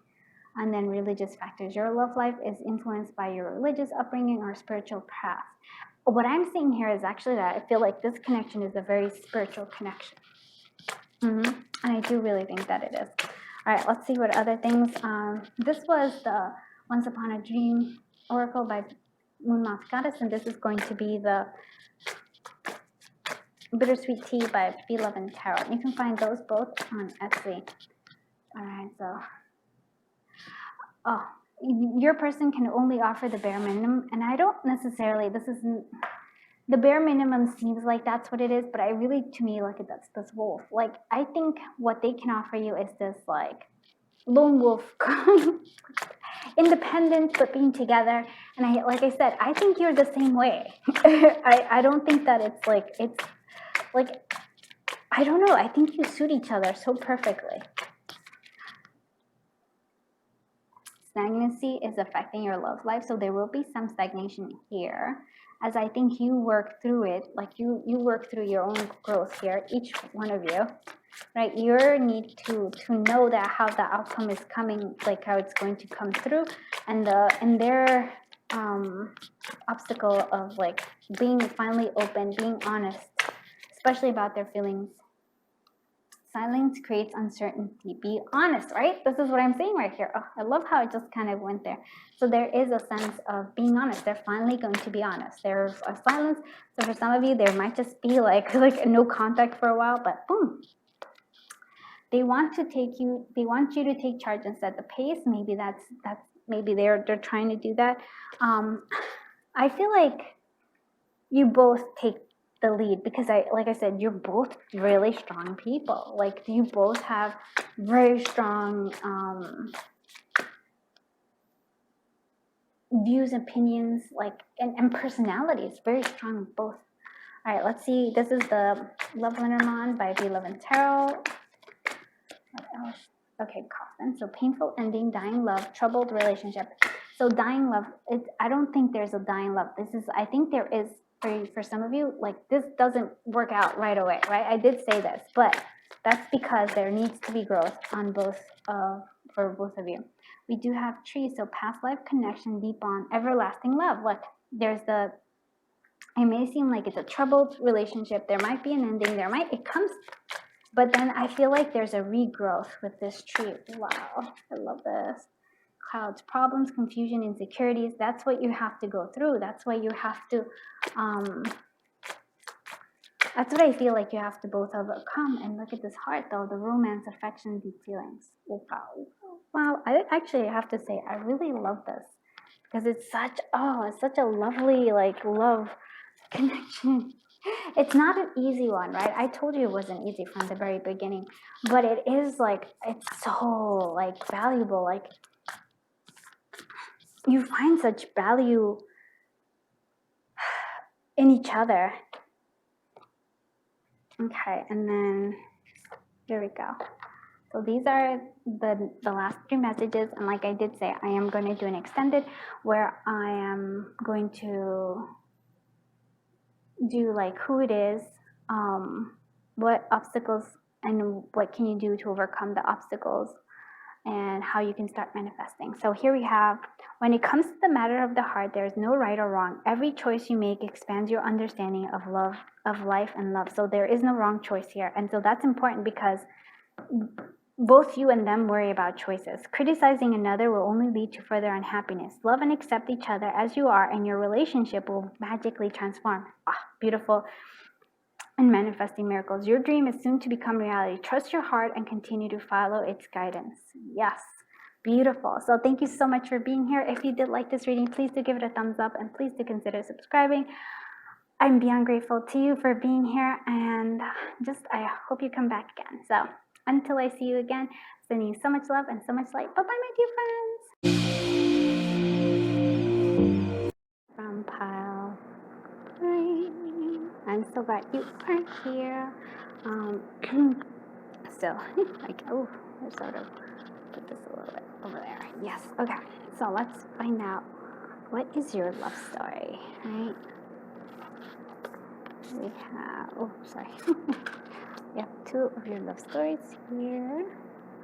And then religious factors. Your love life is influenced by your religious upbringing or spiritual path. What I'm seeing here is actually that I feel like this connection is a very spiritual connection. And I do really think that it is. All right, let's see what other things. This was the Once Upon a Dream Oracle by Moon Moth Goddess, and this is going to be the Bittersweet Tea by Beloved Tarot. You can find those both on Etsy. All right, so your person can only offer the bare minimum, and I don't necessarily, the bare minimum seems like that's what it is, but I really, to me, look at this wolf. Like, I think what they can offer you is this, like, lone wolf, independent, but being together. And like I said, I think you're the same way. I don't think that it's like, I don't know. I think you suit each other so perfectly. Stagnancy is affecting your love life, so there will be some stagnation here, as I think you work through it, like you work through your own growth here, each one of you, right? Your need to know that how the outcome is coming, like how it's going to come through, and their obstacle of like being finally open, being honest, especially about their feelings. Silence creates uncertainty. Be honest, right? This is what I'm saying right here. Oh, I love how it just kind of went there. So there is a sense of being honest. They're finally going to be honest. There's a silence. So for some of you, there might just be like no contact for a while, but boom. They want you to take charge and set the pace. Maybe maybe they're trying to do that. I feel like you both take the lead because like I said, you're both really strong people. Like you both have very strong views, opinions, like and personalities, very strong both. All right, let's see. This is the Love Lenormand by Beloved Tarot. What else? Okay, Coffin. So painful ending, dying love, troubled relationship. So dying love. I don't think there's a dying love. I think there is. For some of you, like this doesn't work out right away, right? I did say this, but that's because there needs to be growth on both, for both of you. We do have trees, so past life connection, deep bond, everlasting love. Look, it may seem like it's a troubled relationship. There might be an ending. It comes, but then I feel like there's a regrowth with this tree. Wow, I love this. Clouds, problems, confusion, insecurities. That's what you have to go through. That's what you have to, that's what I feel like you have to both overcome. And look at this heart though, the romance, affection, deep feelings. Wow, I actually have to say, I really love this because it's such a lovely, like, love connection. It's not an easy one, right? I told you it wasn't easy from the very beginning, but it is like, it's so like valuable. Like, you find such value in each other. Okay, and then here we go. So these are the last 3 messages, and like I did say, I am going to do an extended where I am going to do like who it is, what obstacles and what can you do to overcome the obstacles, and how you can start manifesting. So here we have, when it comes to the matter of the heart, there is no right or wrong. Every choice you make expands your understanding of love, of life and love. So there is no wrong choice here. And so that's important, because both you and them worry about choices. Criticizing another will only lead to further unhappiness. Love and accept each other as you are, and your relationship will magically transform. Beautiful. And manifesting miracles. Your dream is soon to become reality. Trust your heart and continue to follow its guidance. Yes. Beautiful. So thank you so much for being here. If you did like this reading, please do give it a thumbs up, and please do consider subscribing. I'm beyond grateful to you for being here, and I hope you come back again. So until I see you again, sending you so much love and so much light. Bye-bye, my dear friends. From pile 3. I'm so glad you are here. So, like, let's sort of put this a little bit over there. Yes, okay. So let's find out, what is your love story, right? We have, we have 2 of your love stories here.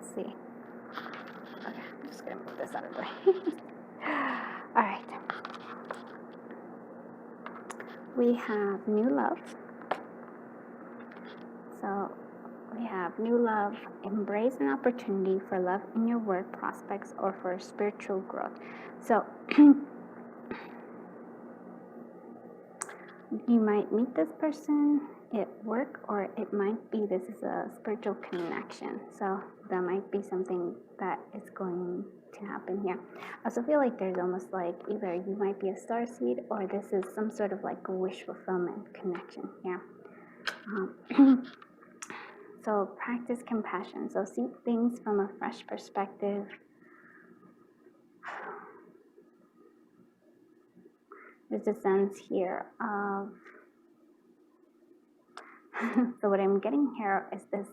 Let's see. Okay, I'm just gonna move this out of the way. All right. We have new love. So we have new love. Embrace an opportunity for love in your work prospects or for spiritual growth. So you might meet this person at work, or it might be this is a spiritual connection. So that might be something that is going to happen here. I also feel like there's almost like either you might be a starseed, or this is some sort of like a wish fulfillment connection here. So practice compassion. So see things from a fresh perspective. There's a sense here of so what I'm getting here is this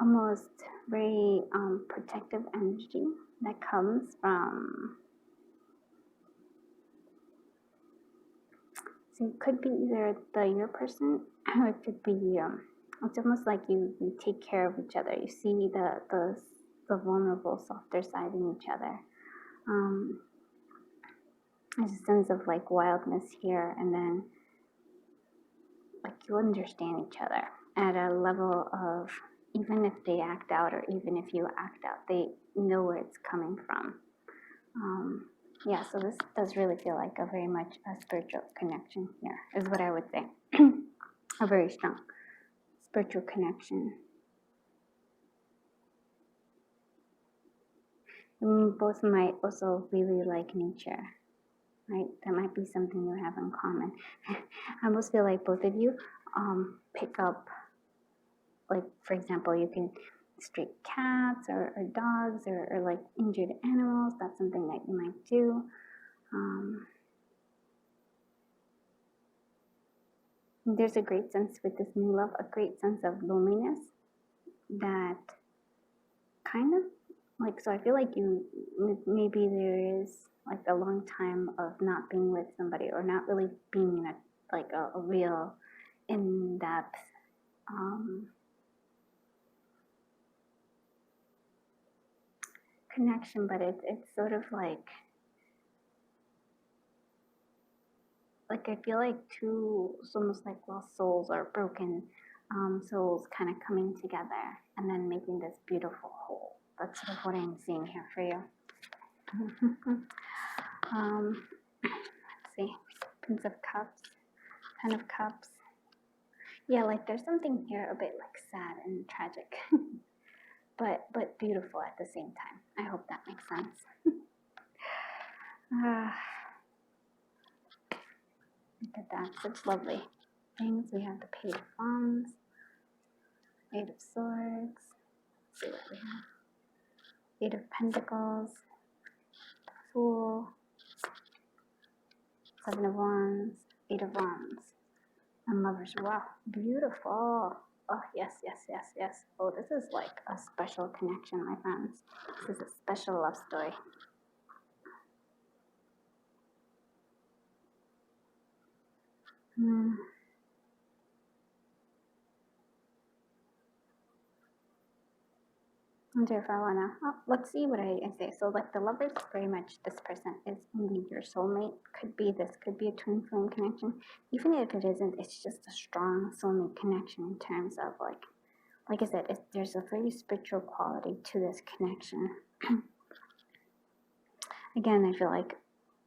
almost very protective energy that comes from, so it could be either your person, or it could be it's almost like you take care of each other. You see the vulnerable, softer side in each other. There's a sense of like wildness here, and then like you understand each other at a level of, even if they act out, or even if you act out, they know where it's coming from. Yeah, so this does really feel like a very much a spiritual connection here, is what I would say. A very strong spiritual connection. You both might also really like nature, right? That might be something you have in common. I almost feel like both of you pick up, like, for example, you can stray cats or dogs or like injured animals. That's something that you might do. There's a great sense with this new love, a great sense of loneliness that kind of like, so I feel like you, maybe there is like a long time of not being with somebody, or not really being in a real in-depth connection, but it's sort of like I feel like two, it's almost like lost souls or broken souls kind of coming together and then making this beautiful whole. That's sort of what I'm seeing here for you. Let's see, Prince of Cups, Ten of Cups. Yeah, like there's something here a bit like sad and tragic, but beautiful at the same time. I hope that makes sense. Look at that, such lovely things. We have the Page of Wands, Eight of Swords. Let's see what we have. Eight of Pentacles, Fool, Seven of Wands, Eight of Wands, and Lovers. Wow, beautiful. Oh, yes, yes, yes, yes. Oh, this is like a special connection, my friends. This is a special love story. wonder if I wanna, let's see what I say. So like the lovers, very much this person is indeed your soulmate. Could be this, could be a twin flame connection. Even if it isn't, it's just a strong soulmate connection in terms of like I said, there's a very spiritual quality to this connection. Again, I feel like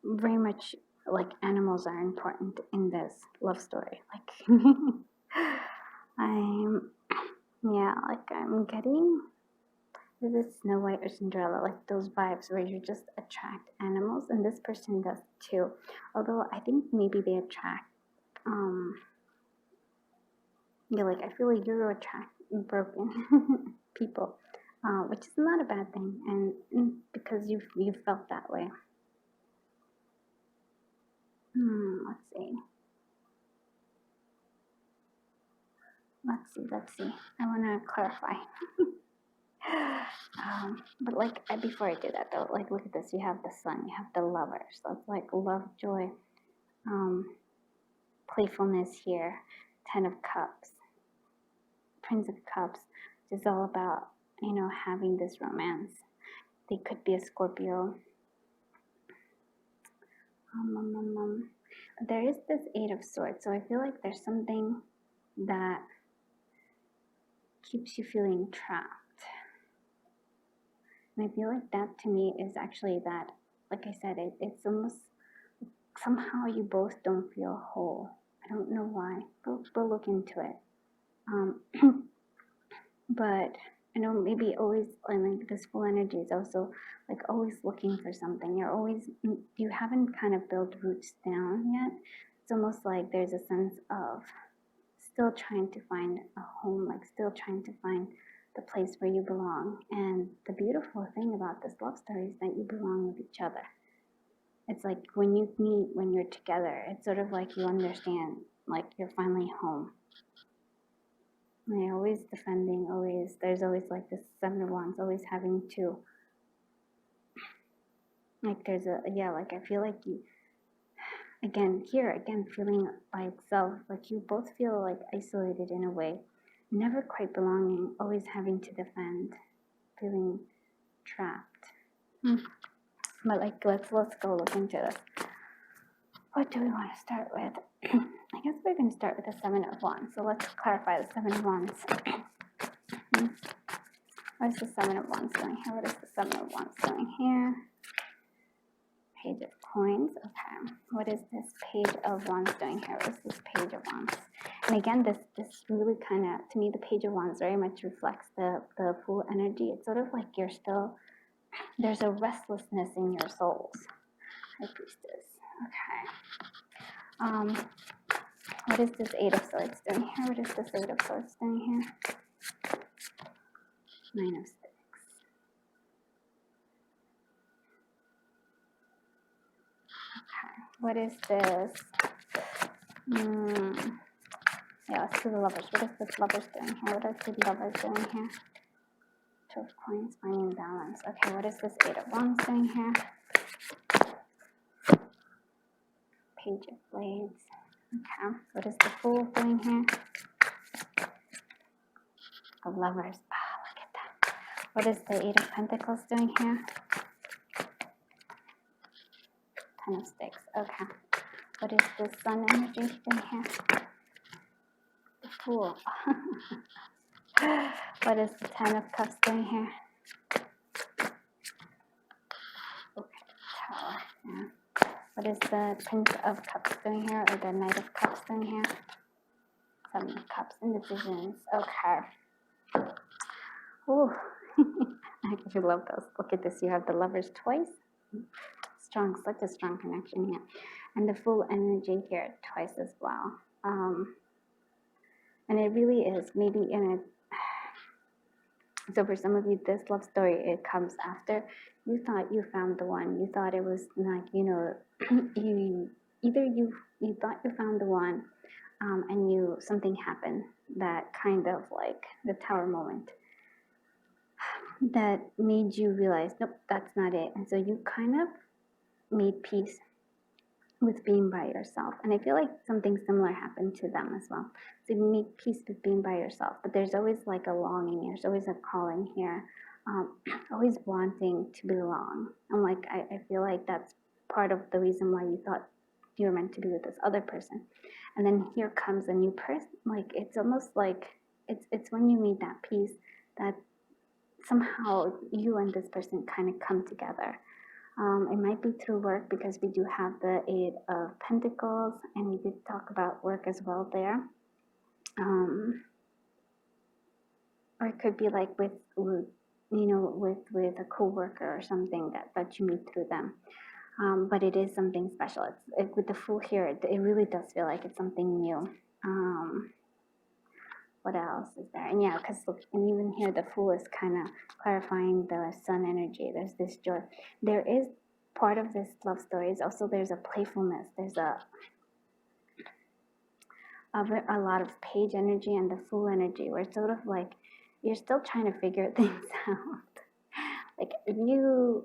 very much like animals are important in this love story. Like I'm getting this Snow White or Cinderella, like those vibes where you just attract animals, and this person does too. Although I think maybe they attract, like I feel like you attract broken people, which is not a bad thing, and because you felt that way. Let's see. I want to clarify. But like before I do that though, like look at this. You have the sun, you have the lovers. That's like love, joy, playfulness here. 10 of Cups, Prince of Cups, which is all about, having this romance. They could be a Scorpio. There is this 8 of Swords, so I feel like there's something that keeps you feeling trapped. And I feel like that to me is actually that, like I said, it's almost somehow you both don't feel whole. I don't know why. We'll look into it. But I know maybe always, like this full energy is also like always looking for something. You haven't kind of built roots down yet. It's almost like there's a sense of still trying to find a home, like still trying to find the place where you belong. And the beautiful thing about this love story is that you belong with each other. It's like when you meet, when you're together, it's sort of like you understand, like you're finally home. And you're always defending, there's always like this 7 of Wands, always having to, like I feel like you, again, feeling by itself, like you both feel like isolated in a way, never quite belonging, always having to defend, feeling trapped. But like, let's go look into this. What do we want to start with? I guess we're going to start with the 7 of Wands. So let's clarify the 7 of Wands. What is the 7 of Wands doing here? What is the 7 of Wands doing here? Page of Coins. Okay. What is this Page of Wands doing here? What is this Page of Wands? And again, this really kind of, to me, the Page of Wands very much reflects the Fool energy. It's sort of like you're still, there's a restlessness in your souls. High Priestess. Okay. What is this 8 of Swords doing here? What is this 8 of Swords doing here? 9 of Sticks. Okay. What is this? Yeah, let's do the Lovers. What is this Lovers doing here? What are the Lovers doing here? 2 of Coins, finding balance. Okay, what is this 8 of Wands doing here? Page of Blades. Okay, what is the Fool doing here? The Lovers. Ah, look at that. What is the 8 of Pentacles doing here? 10 of Sticks. Okay. What is the Sun energy doing here? The Fool. What is the 10 of Cups doing here? Okay, Tower. Yeah. What is the Prince of Cups doing here, or the Knight of Cups doing here? 7 of Cups, indecisions. Okay. Ooh. I actually love those. Look at this. You have the Lovers twice. Strong, such a strong connection here. And the Fool energy here twice as well. And it really is maybe so for some of you, this love story, it comes after you thought you found the one. You thought it was like, you thought you found the one, and something happened that kind of like the Tower moment that made you realize, nope, that's not it. And so you kind of made peace with being by yourself. And I feel like something similar happened to them as well. So you make peace with being by yourself, but there's always like a longing, there's always a calling here, always wanting to belong. And like, I feel like that's part of the reason why you thought you were meant to be with this other person. And then here comes a new person. Like, it's almost like, it's when you meet that peace that somehow you and this person kind of come together. It might be through work, because we do have the Eight of Pentacles, and we did talk about work as well there. Or it could be like with a coworker or something that you meet through them. But it is something special. With the Fool here, it really does feel like it's something new. What else is there? And yeah, because look, and even here the Fool is kind of clarifying the Sun energy. There's this joy. There is part of this love story is also there's a playfulness. There's a lot of Page energy and the Fool energy, where it's sort of like you're still trying to figure things out. Like you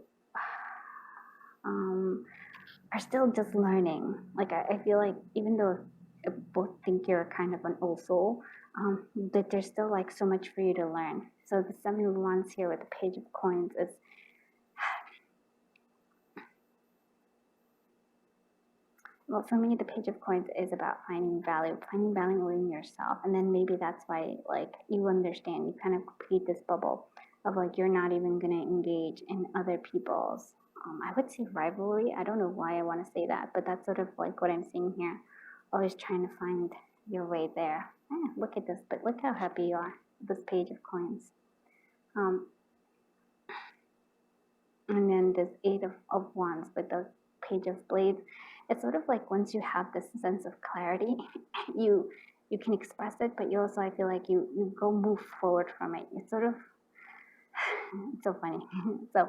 are still just learning. Like I feel like even though both think you're kind of an old soul, that there's still like so much for you to learn. So the 7 of Wands here with the Page of Coins is, well, for me, the Page of Coins is about finding value in yourself. And then maybe that's why, like, you understand, you kind of create this bubble of like, you're not even going to engage in other people's, I would say rivalry. I don't know why I want to say that, but that's sort of like what I'm seeing here. Always trying to find your way there. Look at this, but look how happy you are, this Page of Coins. And then this 8 of Wands with the Page of Blades. It's sort of like once you have this sense of clarity, you can express it, but you also, I feel like you go move forward from it. It's sort of, it's so funny. So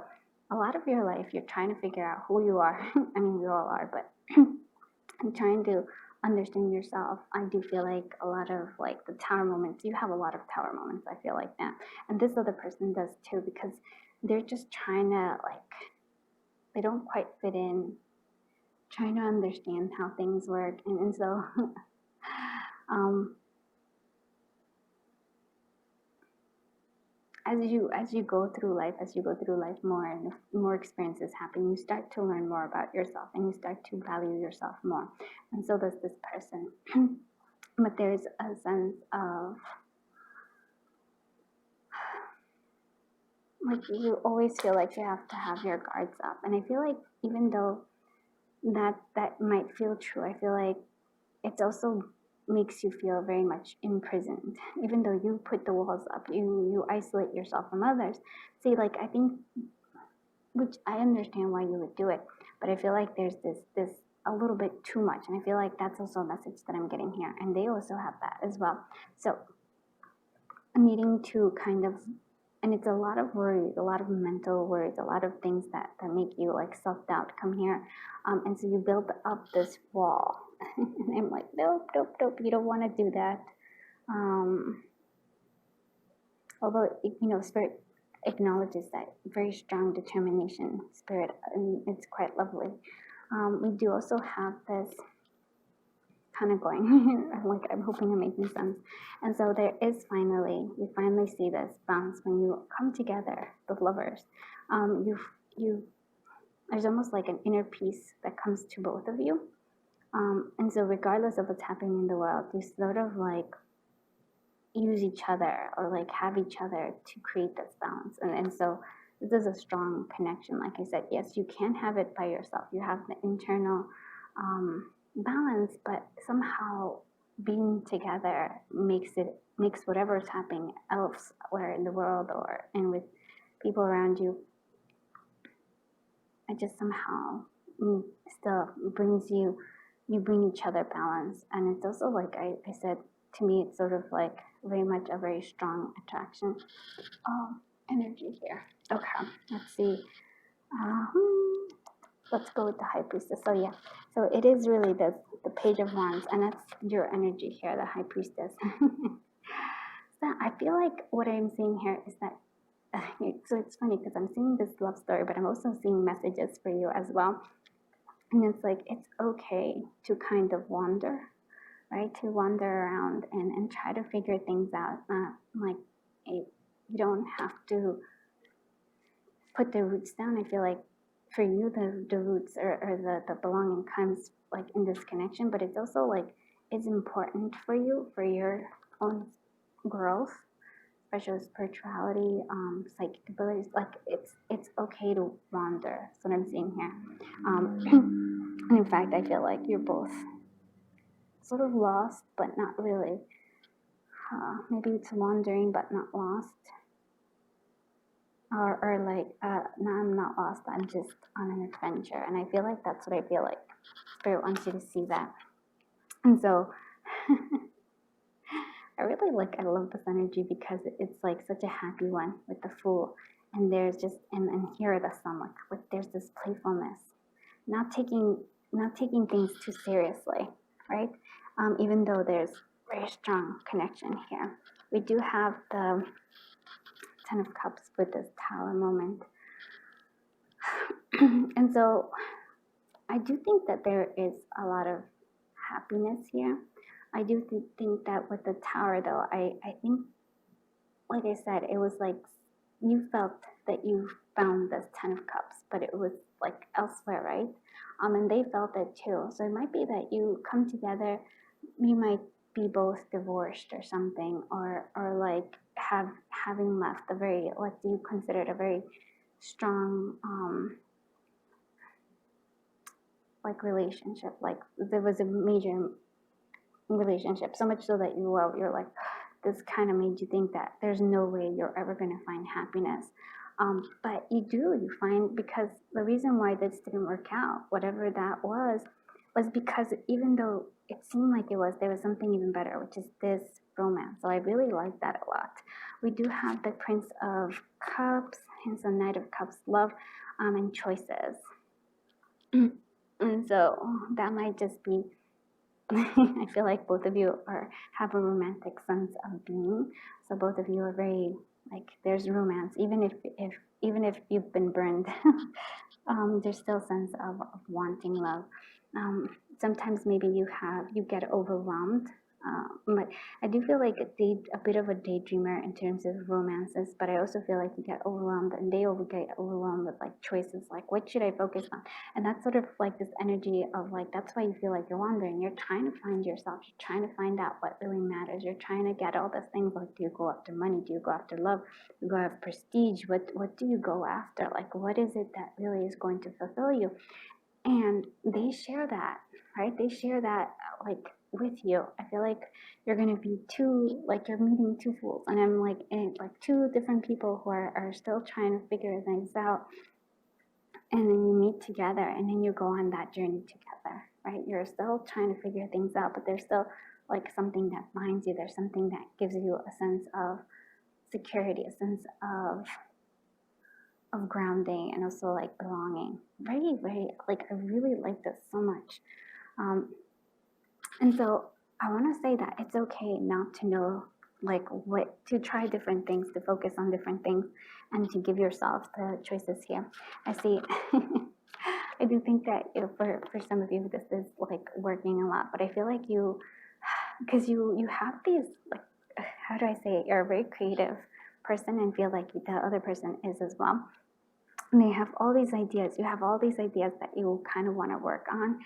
a lot of your life, you're trying to figure out who you are. I mean, we all are, but I'm trying to understand yourself. I do feel like a lot of like the Tower moments, you have a lot of Tower moments, I feel like that. And this other person does too, because they're just trying to, like, they don't quite fit in, trying to understand how things work. And so as you go through life more and more experiences happen, you start to learn more about yourself, and you start to value yourself more. And so does this person. But there's a sense of, like, you always feel like you have to have your guards up. And I feel like even though that might feel true, I feel like it also makes you feel very much imprisoned. Even though you put the walls up, you isolate yourself from others. See, like, I think, which I understand why you would do it, but I feel like there's this a little bit too much. And I feel like that's also a message that I'm getting here. And they also have that as well. So needing to kind of, and it's a lot of worries, a lot of mental worries, a lot of things that make you like self-doubt come here. And so you build up this wall. And I'm like, nope, you don't want to do that. Although, Spirit acknowledges that very strong determination, Spirit, and it's quite lovely. We do also have this kind of going, like, I'm hoping I'm making sense. And so there is you finally see this bounce when you come together, the lovers. There's almost like an inner peace that comes to both of you. And so regardless of what's happening in the world, you sort of like use each other, or like have each other to create this balance. And so this is a strong connection. Like I said, yes, you can have it by yourself. You have the internal balance, but somehow being together makes whatever's happening elsewhere in the world and with people around you, it just somehow still brings you bring each other balance. And it's also, like I said, to me, it's sort of like very much a very strong attraction energy here. Okay, let's see. Let's go with the High Priestess. So yeah, so it is really the Page of Wands, and that's your energy here, the High Priestess. So I feel like what I'm seeing here is that, so it's funny because I'm seeing this love story, but I'm also seeing messages for you as well. And it's like, it's okay to kind of wander, right? To wander around and try to figure things out. Like, you don't have to put the roots down. I feel like for you, the roots or the belonging comes like in this connection, but it's also like, it's important for you, for your own growth, especially spirituality, psychic abilities. Like, it's okay to wander. That's what I'm seeing here. And in fact, I feel like you're both sort of lost, but not really. Maybe it's wandering, but not lost. Or like, no, I'm not lost. I'm just on an adventure. And I feel like that's what I feel like. Spirit wants you to see that. And so I really I love this energy because it's like such a happy one with the Fool. And there's just, and here the Sun, like there's this playfulness, not taking things too seriously, right? Even though there's very strong connection here. We do have the Ten of Cups with this Tower moment. And so I do think that there is a lot of happiness here. I do think that with the Tower, though, I think, like I said, it was like you felt that you found this Ten of Cups, but it was like elsewhere, right? And they felt it too. So it might be that you come together, you might be both divorced or something, or like having left a very, what do you consider it, a very strong like relationship. Like there was a major relationship, so much so that you're like, this kind of made you think that there's no way you're ever going to find happiness. But you find, because the reason why this didn't work out, whatever that was because even though it seemed like there was something even better, which is this romance. So I really like that a lot. We do have the Prince of Cups and some Knight of Cups, love, and choices. And so that might just be, I feel like both of you have a romantic sense of being. So both of you are very, like, there's romance, even if you've been burned. There's still a sense of wanting love. Sometimes maybe you get overwhelmed. But I do feel like a bit of a daydreamer in terms of romances, but I also feel like you get overwhelmed, and they will get overwhelmed with like choices, like what should I focus on? And that's sort of like this energy of like, that's why you feel like you're wandering. You're trying to find yourself. You're trying to find out what really matters. You're trying to get all these things, like, do you go after money? Do you go after love? Do you go after prestige? What do you go after? Like, what is it that really is going to fulfill you? And they share that, right? They share that, like, with you. I feel like you're going to be you're meeting two fools, and I'm like two different people who are still trying to figure things out. And then you meet together, and then you go on that journey together, right? You're still trying to figure things out, but there's still like something that binds you. There's something that gives you a sense of security, a sense of grounding, and also like belonging. Very, very, like, I really like this so much. And so I want to say that it's okay not to know, like, what to try different things, to focus on different things, and to give yourself the choices here. I see. I do think that for some of you, this is like working a lot, but I feel like because you have these, like, how do I say it? You're a very creative person, and feel like the other person is as well. And they have all these ideas. You have all these ideas that you kind of want to work on,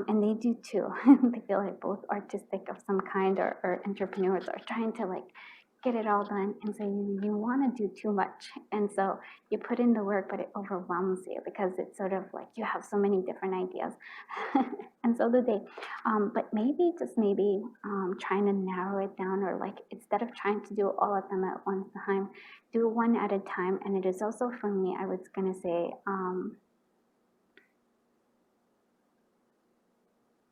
and they do too. They feel like both artistic of some kind, or entrepreneurs, are trying to like get it all done. And so you want to do too much, and so you put in the work, but it overwhelms you because it's sort of like you have so many different ideas, and so do they. But maybe, just maybe, trying to narrow it down, or like, instead of trying to do all of them at one time, do one at a time. And it is also, for me, I was gonna say,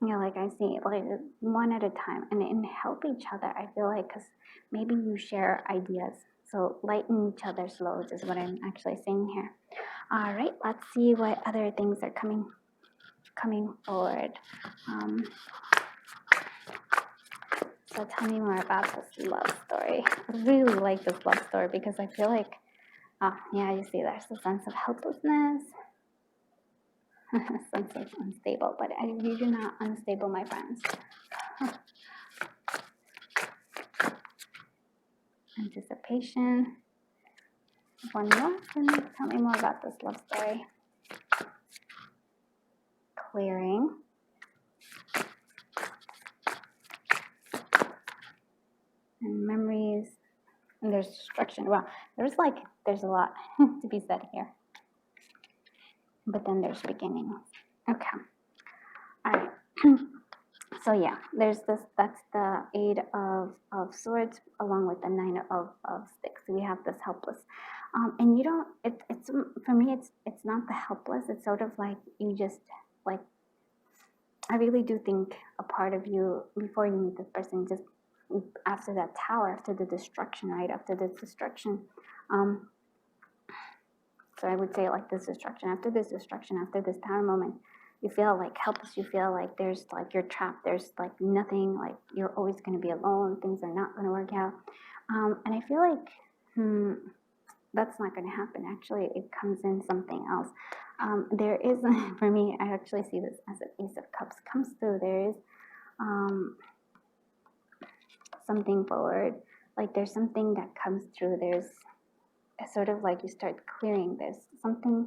like, I see, like, one at a time, and help each other. I feel like, because maybe you share ideas, so lighten each other's loads is what I'm actually saying here. All right, let's see what other things are coming forward. So tell me more about this love story. I really like this love story because I feel like, yeah, you see, there's a sense of helplessness. Sense of unstable, but you do not unstable, my friends. Anticipation. One more. Tell me more about this love story. Clearing. And memories. And there's destruction. Well, there's a lot to be said here. But then there's beginnings. Okay. All right. So yeah, there's this, that's the 8 of swords along with the 9 of sticks. We have this helpless. And you don't, it's for me, it's not the helpless. It's sort of like you just, like, I really do think a part of you, before you meet this person, just after that tower, after the destruction, right? After this destruction. So I would say like this destruction, after this tower moment, you feel like helpless. You feel like there's like you're trapped. There's like nothing, like you're always going to be alone. Things are not going to work out. And I feel like that's not going to happen. Actually, it comes in something else. There is, for me, I actually see this as an Ace of Cups comes through. There is something forward. Like there's something that comes through. There's sort of like you start clearing. There's something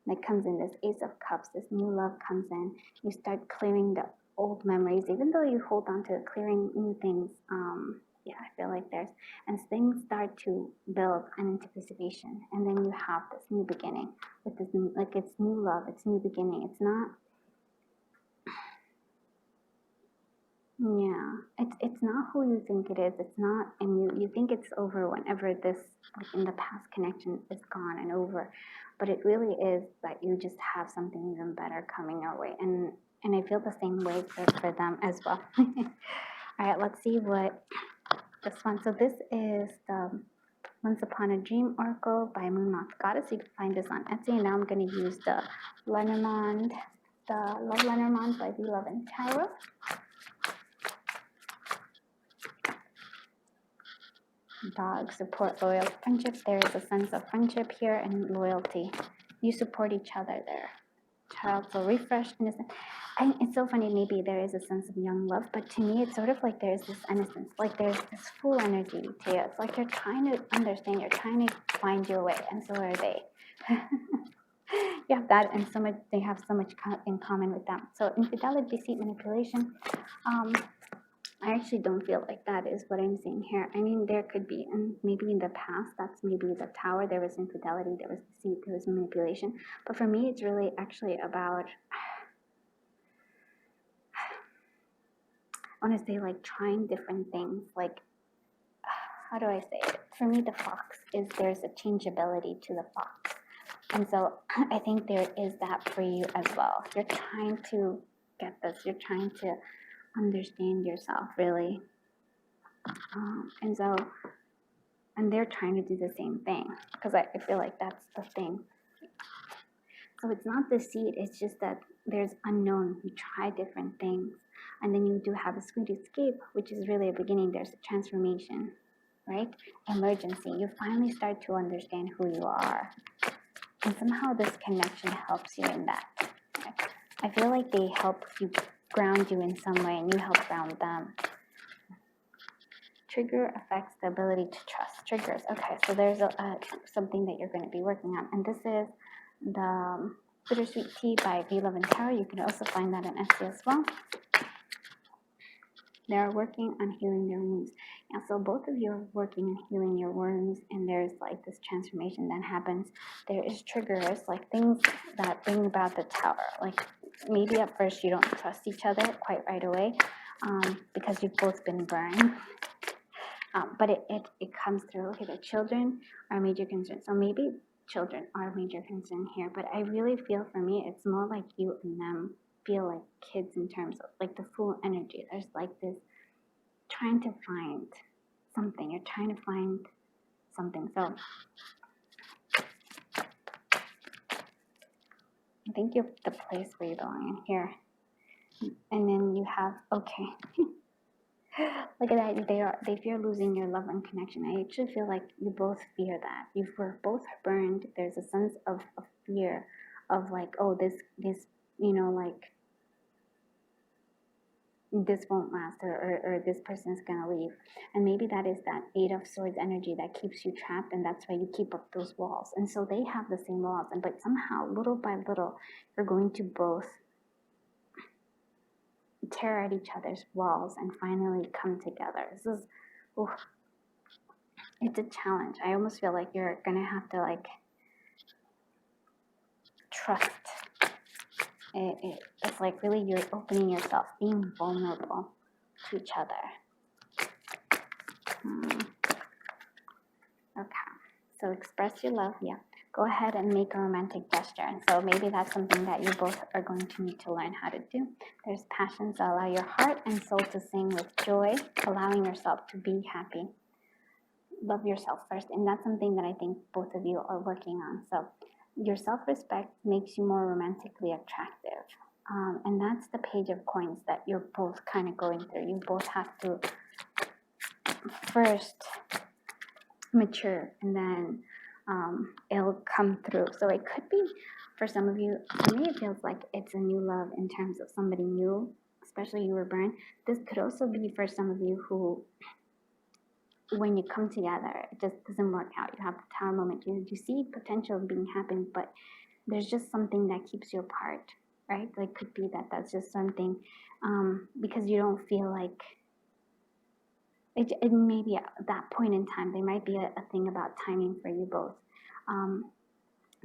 that comes in, this Ace of Cups, this new love comes in. You start clearing the old memories, even though you hold on to clearing new things. Yeah, I feel like there's, and things start to build an anticipation, and then you have this new beginning with this new, like it's new love, it's new beginning. It's not, yeah, it's not who you think it is. It's not, and you think it's over whenever this, like in the past connection is gone and over, but it really is that you just have something even better coming your way, and I feel the same way for them as well. All right, let's see what this one. So this is the Once Upon a Dream Oracle by Moonmoth Goddess. You can find this on Etsy, and now I'm going to use the Lenormand, the Love Lenormand by We Love and Tarot. Dog, support, loyal, friendship. There is a sense of friendship here and loyalty. You support each other there. Child, so refreshed, innocent. And it's so funny, maybe there is a sense of young love, but to me, it's sort of like there's this innocence, like there's this full energy to you. It's like you're trying to understand, you're trying to find your way, and so are they. You have that, and so much, they have so much in common with them. So infidelity, deceit, manipulation. I actually don't feel like that is what I'm saying here. I mean, there could be, and maybe in the past, that's maybe the tower, there was infidelity, there was deceit, there was manipulation. But for me, it's really actually about, I want to say like trying different things. Like, how do I say it? For me, the fox is, there's a changeability to the fox. And so I think there is that for you as well. You're trying to get this, you're trying to understand yourself, really. And so, and they're trying to do the same thing, because I feel like that's the thing. So it's not deceit, it's just that there's unknown. You try different things, and then you do have a sweet escape, which is really a beginning. There's a transformation, right? Emergency. You finally start to understand who you are, and somehow this connection helps you in that. I feel like they help you, ground you in some way, and you help ground them. Trigger affects the ability to trust. Triggers. Okay, so there's something that you're going to be working on, and this is the Bittersweet Tea by We Love and Tarot. You can also find that on Etsy as well. They are working on healing their wounds. Yeah, so both of you are working on healing your wounds, and there's like this transformation that happens. There is triggers, like things that bring about the tower. Like maybe at first you don't trust each other quite right away, because you've both been burned. But it comes through. Okay, the children are a major concern. So maybe children are a major concern here, but I really feel, for me, it's more like you and them feel like kids in terms of like the full energy. There's like this trying to find something. You're trying to find something. So I think you're the place where you belong in here. And then you have, okay. Look at that. They fear losing your love and connection. I actually feel like you both fear that. You were both burned. There's a sense of fear of like, oh, this like this won't last, or this person's gonna leave. And maybe that is that Eight of Swords energy that keeps you trapped, and that's why you keep up those walls. And so they have the same walls, but somehow, little by little, you're going to both tear at each other's walls and finally come together. This is, oof, it's a challenge. I almost feel like you're gonna have to like trust. It's like really you're opening yourself, being vulnerable to each other. Okay, so express your love. Yeah, go ahead and make a romantic gesture. And so maybe that's something that you both are going to need to learn how to do. There's passions that allow your heart and soul to sing with joy, allowing yourself to be happy. Love yourself first, and that's something that I think both of you are working on. So your self-respect makes you more romantically attractive, and that's the Page of Coins that you're both kind of going through. You both have to first mature, and then it'll come through. So it could be, for some of you, for me it feels like it's a new love in terms of somebody new, especially you were burned. This could also be for some of you who, when you come together, it just doesn't work out. You have the Tower moment. You see potential being happening, but there's just something that keeps you apart, right? Like, could be that that's just something, because you don't feel like it maybe at that point in time, there might be a thing about timing for you both.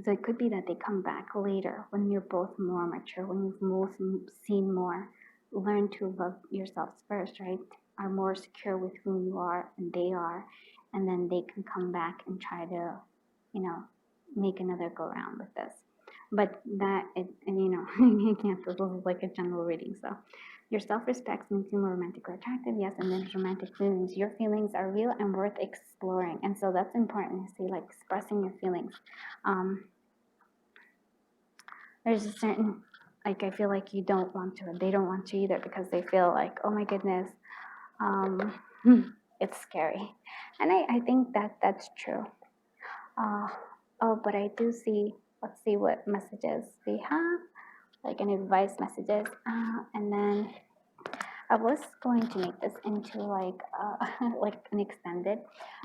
So it could be that they come back later when you're both more mature, when you've both seen more, learn to love yourselves first, right? Are more secure with who you are and they are, and then they can come back and try to, make another go around with this. But that, you can't, this is like a general reading. So your self-respect makes you more romantically attractive, yes, and then romantic feelings. Your feelings are real and worth exploring, and so that's important. See, like expressing your feelings. There's a certain, like, I feel like you don't want to, and they don't want to either, because they feel like, oh my goodness, it's scary. And I think that's true. But I do see, let's see what messages we have, like an advice messages. And then I was going to make this into like an extended,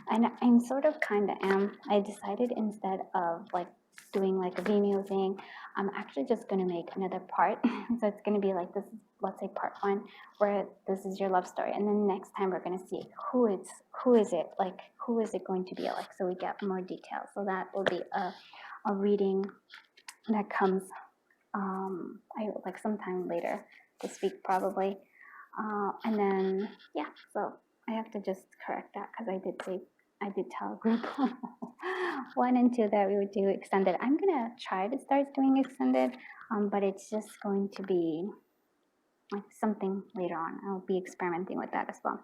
and I'm sort of kind of am. I decided instead of like doing like a Vimeo thing, I'm actually just going to make another part. So it's going to be like this, let's say part 1, where this is your love story, and then next time we're going to see who is it, like who is it going to be like, so we get more details. So that will be a reading that comes I like sometime later this week probably. And then, yeah, so I have to just correct that, because I did tell group 1 and 2 that we would do extended. I'm going to try to start doing extended, but it's just going to be like something later on. I'll be experimenting with that as well.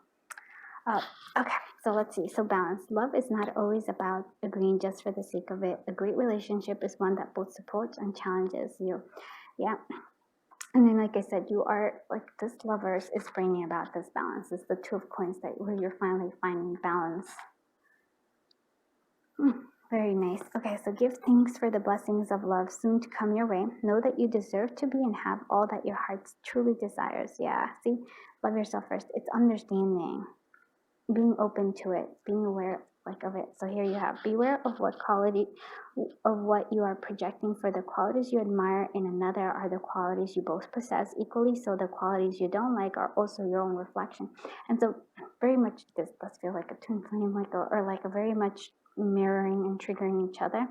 Okay, so let's see. So balance. Love is not always about agreeing just for the sake of it. A great relationship is one that both supports and challenges you. Yeah. And then, like I said, you are like this lovers is bringing about this balance. It's the Two of Coins where you're finally finding balance. Very nice. Okay, so give thanks for the blessings of love soon to come your way. Know that you deserve to be and have all that your heart truly desires. Yeah, see, love yourself first. It's understanding, being open to it, being aware of it. So here you have, beware of what you are projecting, for the qualities you admire in another are the qualities you both possess equally, so the qualities you don't like are also your own reflection. And so very much this does feel like a twin flame, or like a very much mirroring and triggering each other.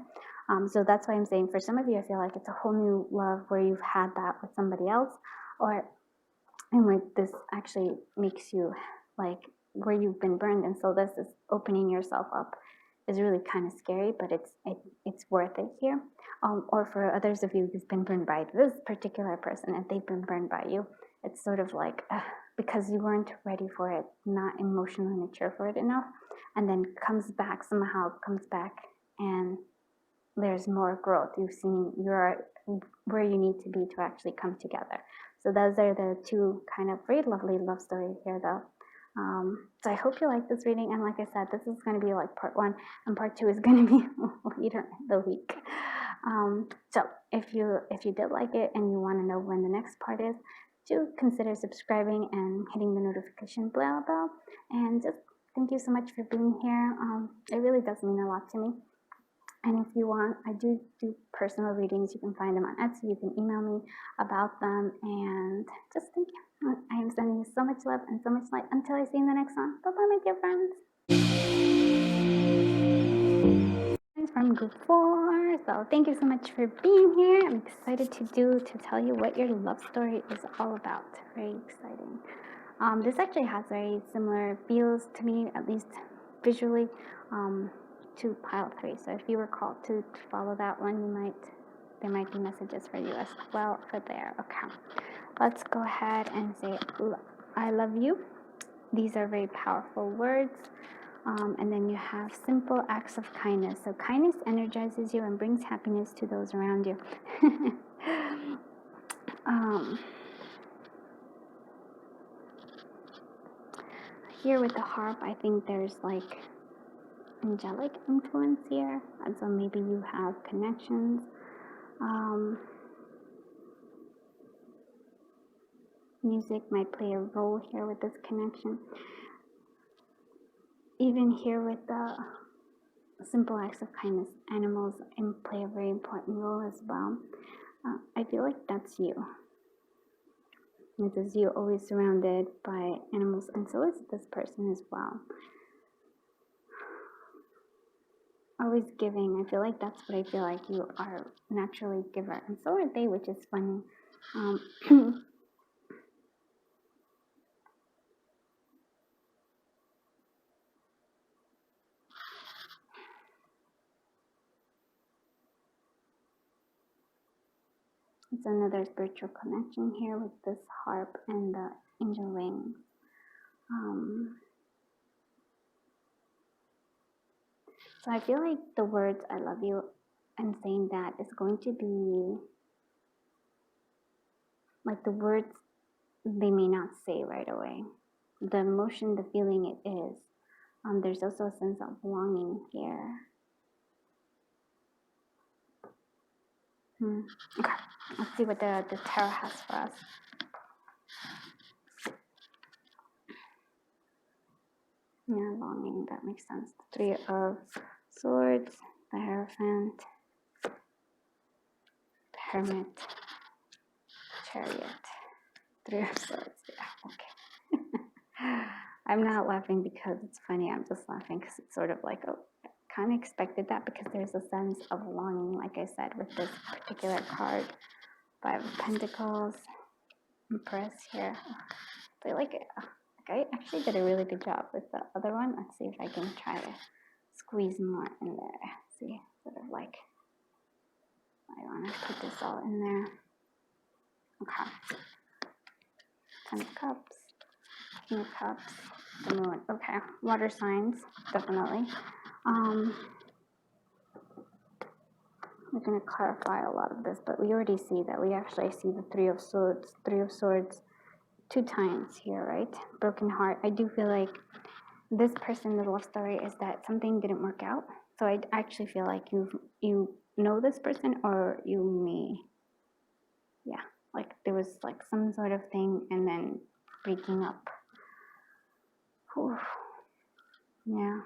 So that's why I'm saying, for some of you, I feel like it's a whole new love where you've had that with somebody else, and like this actually makes you like where you've been burned, and so this is opening yourself up is really kind of scary, but it's worth it here. Or for others of you who've been burned by this particular person and they've been burned by you, it's sort of like because you weren't ready for it, not emotionally mature for it enough, and then somehow comes back, and there's more growth. You've seen you're where you need to be to actually come together. So those are the two kind of very lovely love stories here, though. So I hope you like this reading, and like I said, this is going to be like part 1, and part 2 is going to be later in the week. So if you did like it and you want to know when the next part is, do consider subscribing and hitting the notification bell. And just thank you so much for being here. It really does mean a lot to me. And if you want, I do personal readings. You can find them on Etsy. You can email me about them. And just thank you. I am sending you so much love and so much light. Until I see you in the next one. Bye-bye, my dear friends. From group 4. So thank you so much for being here. I'm excited to tell you what your love story is all about. Very exciting. This actually has very similar feels to me, at least visually, to pile 3. So if you were called to follow that one, there might be messages for you as well for there. Okay, let's go ahead and say I love you. These are very powerful words. And then you have simple acts of kindness. So kindness energizes you and brings happiness to those around you. Here with the harp, I think there's like angelic influence here, and so maybe you have connections. Music might play a role here with this connection. Even here with the simple acts of kindness, animals play a very important role as well. I feel like that's you. This is you, always surrounded by animals, and so is this person as well. Always giving. I feel like that's what I feel like you are, naturally giver, and so are they, which is funny. It's another spiritual connection here with this harp and the angel wings. So I feel like the words I love you and saying that is going to be like the words they may not say right away. The emotion, the feeling it is. There's also a sense of longing here. Okay, let's see what the tarot has for us. Yeah, longing, that makes sense. 3 of Swords, the Hierophant, the Hermit, Chariot, 3 of Swords. Yeah, okay. I'm not laughing because it's funny. I'm just laughing because it's sort of like, oh, I kind of expected that, because there's a sense of longing, like I said, with this particular card. 5 of Pentacles, Empress here. I like it. I actually did a really good job with the other one. Let's see if I can try to squeeze more in there. See, sort of like, I want to put this all in there. Okay. 10 of Cups, King of Cups, the Moon. Okay, water signs, definitely. We're going to clarify a lot of this, but we already see that. We actually see the 3 of Swords 2 times here, right? Broken heart. I do feel like this person, the love story is that something didn't work out. So I actually feel like you know this person, or you may, yeah, like there was like some sort of thing and then breaking up. Whew. Yeah,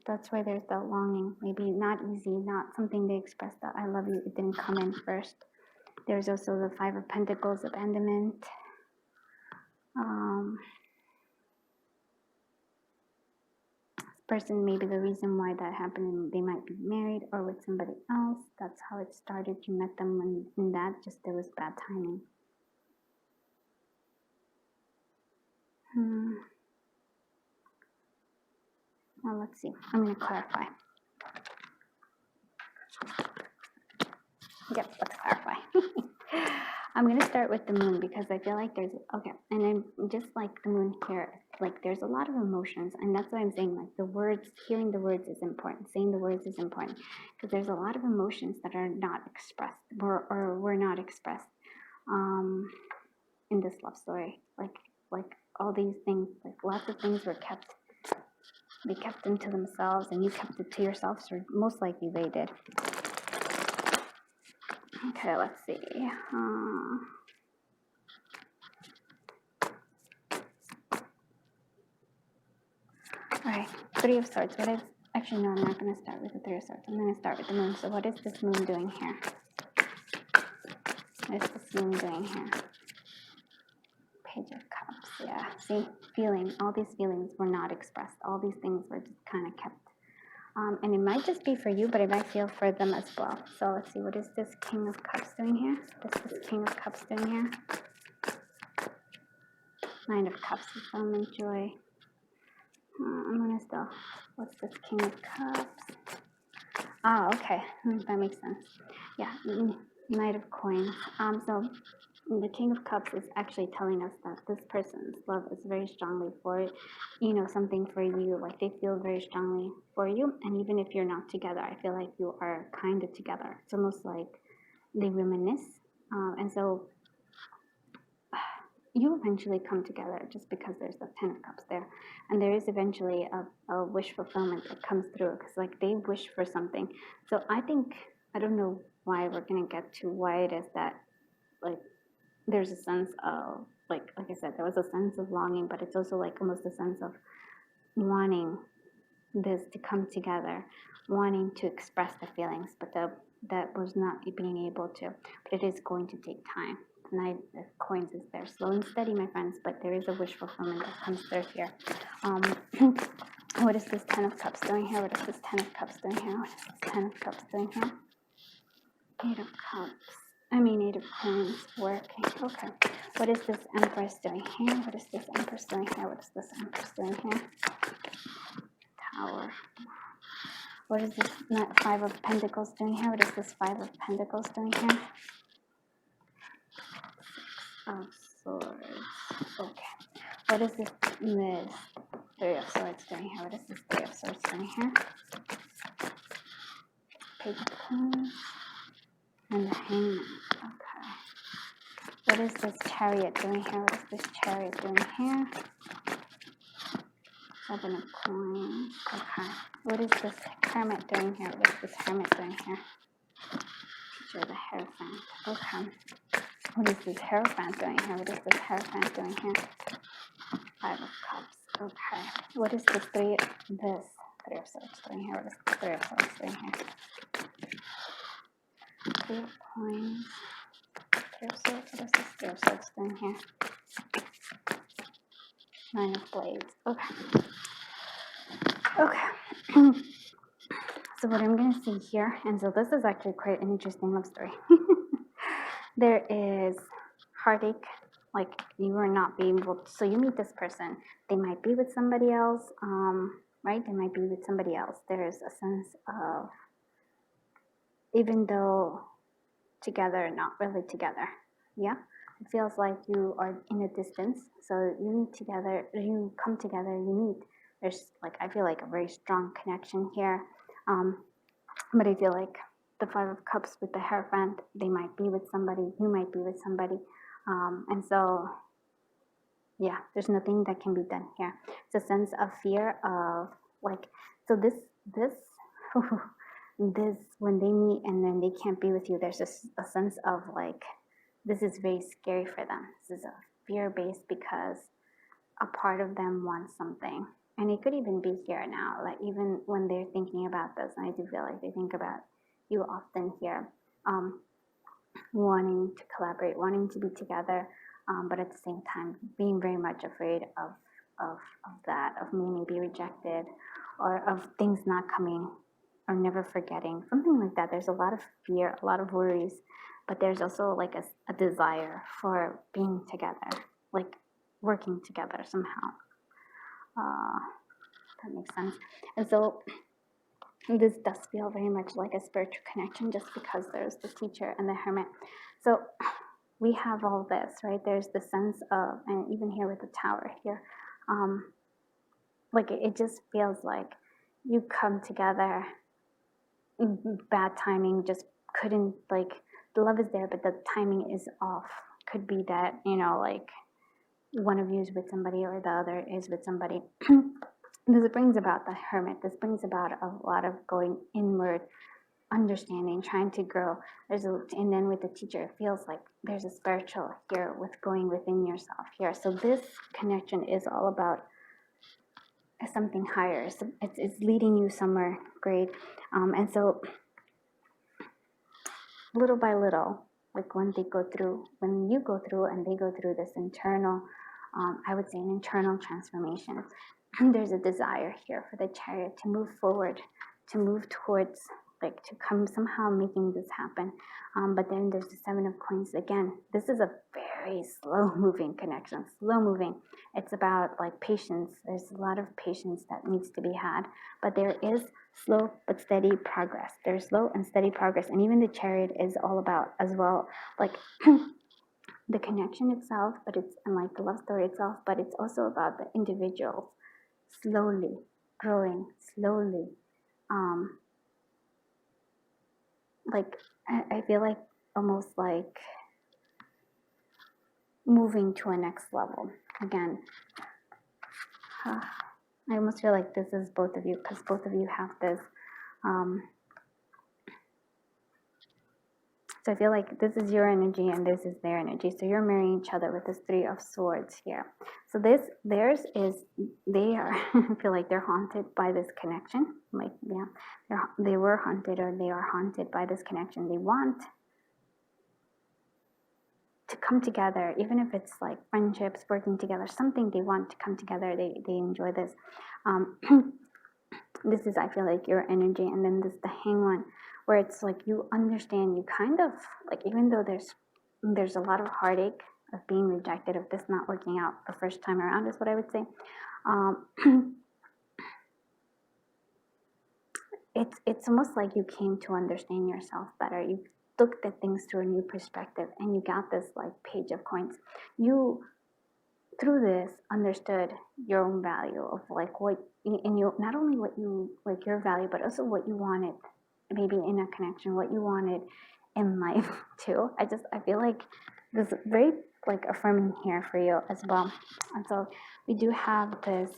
that's why there's that longing. Maybe not easy, not something they expressed that I love you. It didn't come in first. There's also the 5 of Pentacles, abandonment. Person, maybe the reason why that happened, they might be married or with somebody else. That's how it started. You met them when in that, just there was bad timing. Now let's see. I'm going to clarify. Yep, let's clarify. I'm going to start with the Moon, because I feel like there's, okay, and I'm just like the Moon here, like there's a lot of emotions, and that's what I'm saying, like the words, hearing the words is important, saying the words is important, because there's a lot of emotions that are not expressed, or were not expressed in this love story. Like all these things, like lots of things were kept, they kept them to themselves, and you kept it to yourself, or most likely they did. Okay, let's see. Alright, Three of Swords. What is... Actually, no, I'm not going to start with the Three of Swords. I'm going to start with the Moon. So what is this Moon doing here? What is this Moon doing here? Page of Cups. Yeah, see? Feeling. All these feelings were not expressed. All these things were just kind of kept. And it might just be for you, but it might feel for them as well. So let's see. What is this King of Cups doing here? What is this King of Cups doing here? Nine of Cups. Fulfillment, joy. I'm going to still... What's this King of Cups? Ah, okay. That makes sense. Yeah, Knight of Coins. So the King of Cups is actually telling us that this person's love is very strongly for, you know, something for you. Like they feel very strongly for you. And even if you're not together, I feel like you are kind of together. It's almost like they reminisce. And so you eventually come together just because there's the Ten of Cups there. And there is eventually a wish fulfillment that comes through because like they wish for something. So I think, I don't know why we're going to get to why it is that like there's a sense of like I said, there was a sense of longing, but it's also like almost a sense of wanting this to come together, wanting to express the feelings, but that was not being able to. But it is going to take time. Knight of Coins is there, slow and steady, my friends, but there is a wish fulfillment that comes through here. What is this Ten of Cups doing here? What is this Ten of Cups doing here? What is this Ten of Cups doing here? Eight of Cups. Eight of Coins working. Okay. What is this Empress doing here? What is this Empress doing here? What is this Empress doing here? Tower. What is this Five of Pentacles doing here? What is this Five of Pentacles doing here? Of Swords. Okay. What is this Three of Swords doing here? What is this Three of Swords doing here? Page of Coins. And the Hangman. Okay. What is this Chariot doing here? What is this Chariot doing here? Seven of Coins. Okay. What is this Hermit doing here? What is this Hermit doing here? Teacher, the Hierophant. Okay. What is this Hierophant doing here? What is this Hierophant doing here? Five of Cups. Okay. What is this Three of Swords doing here? What is this Three of Swords doing here? Three of Coins. Three of Swords. What is this Three of Swords doing here? Nine of Blades. Okay. Okay. So what I'm going to see here, and so this is actually quite an interesting love story. There is heartache, like you are not being able to, so you meet this person, they might be with somebody else, right? They might be with somebody else. There's a sense of, even though together, not really together. Yeah, it feels like you are in a distance. So you meet together, you come together, you meet. There's like, I feel like a very strong connection here. But I feel like the Five of Cups with the Hierophant, they might be with somebody, you might be with somebody. And so, yeah, there's nothing that can be done here. It's a sense of fear of like, so this, when they meet and then they can't be with you, there's just a sense of like, this is very scary for them. This is a fear-based because a part of them wants something. And it could even be here now, like even when they're thinking about this, and I do feel like they think about you often here, wanting to collaborate, wanting to be together, but at the same time being very much afraid of that, of maybe rejected, or of things not coming, or never forgetting, something like that. There's a lot of fear, a lot of worries, but there's also like a desire for being together, like working together somehow. That makes sense. And so this does feel very much like a spiritual connection just because there's the Teacher and the Hermit. So we have all this, right? There's the sense of, and even here with the Tower here, like it just feels like you come together, bad timing, just couldn't, like the love is there, but the timing is off. Could be that, you know, like one of you is with somebody or the other is with somebody. This brings about the Hermit. This brings about a lot of going inward, understanding, trying to grow. And then with the teacher, it feels like there's a spiritual here with going within yourself here. So this connection is all about something higher. So it's leading you somewhere great. And so little by little, like when you go through and they go through this internal, I would say an internal transformation, there's a desire here for the Chariot to move forward, to move towards, like to come somehow making this happen. But then there's the Seven of Coins again. This is a very slow moving connection, slow moving. It's about like patience. There's a lot of patience that needs to be had, but there is slow but steady progress. There's slow and steady progress. And even the Chariot is all about as well, like the connection itself, but it's, and like the love story itself, but it's also about the individuals slowly growing, slowly. Like I feel like almost like moving to a next level again. I almost feel like this is both of you, because both of you have this. So I feel like this is your energy and this is their energy. So you're marrying each other with this Three of Swords here. So theirs is, they are, I feel like they're haunted by this connection. Like, yeah, they were haunted, or they are haunted by this connection. They want to come together, even if it's like friendships, working together, something they want to come together. They enjoy this. This is, I feel like, your energy. And then this, the Hangman, where it's like you understand, you kind of like, even though there's a lot of heartache of being rejected, of this not working out the first time around, is what I would say. It's almost like you came to understand yourself better. You looked at things through a new perspective, and you got this like Page of Coins. You, through this, understood your own value of like what, and you, not only what you, like your value, but also what you wanted, maybe in a connection, what you wanted in life too. I feel like this is very like affirming here for you as well. And so we do have this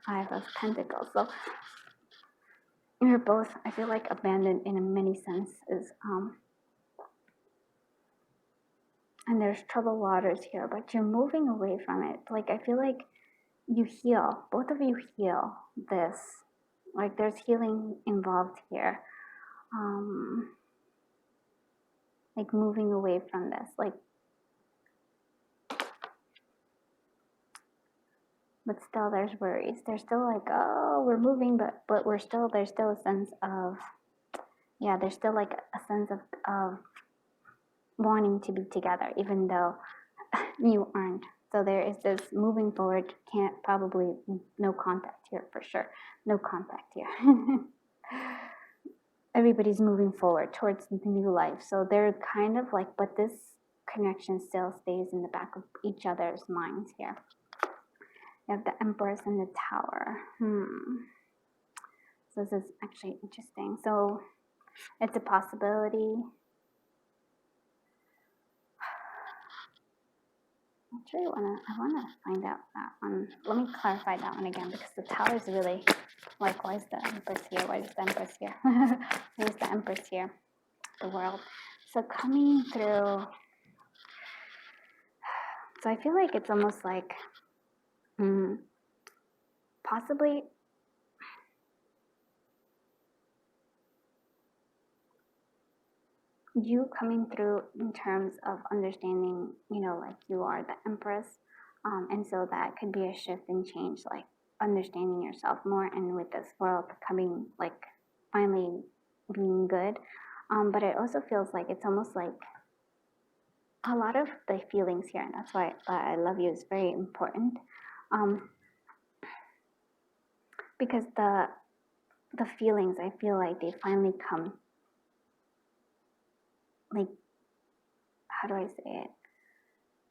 Five of Pentacles. So you're both, I feel like, abandoned in many senses. And there's troubled waters here, but you're moving away from it. Like, I feel like you heal, both of you heal this. Like, there's healing involved here. Like moving away from this, like, but still there's worries. There's still like, oh, we're moving, but there's still a sense of, yeah, there's still like a sense of wanting to be together, even though you aren't. So there is this moving forward, probably no contact here for sure. No contact here. Everybody's moving forward towards the new life. So they're kind of like, but this connection still stays in the back of each other's minds here. You have the Empress and the Tower. So this is actually interesting. So it's a possibility. Actually, I wanna find out that one. Let me clarify that one again, because the Tower is really like, why is the Empress here? Why is the Empress here? Why is the Empress here? The World. So coming through. So I feel like it's almost like possibly you coming through in terms of understanding, like you are the Empress, and so that could be a shift and change, like understanding yourself more, and with this world coming, like finally being good. But it also feels like it's almost like a lot of the feelings here, and that's why I love you is very important, because the feelings, I feel like they finally come, like, how do I say it?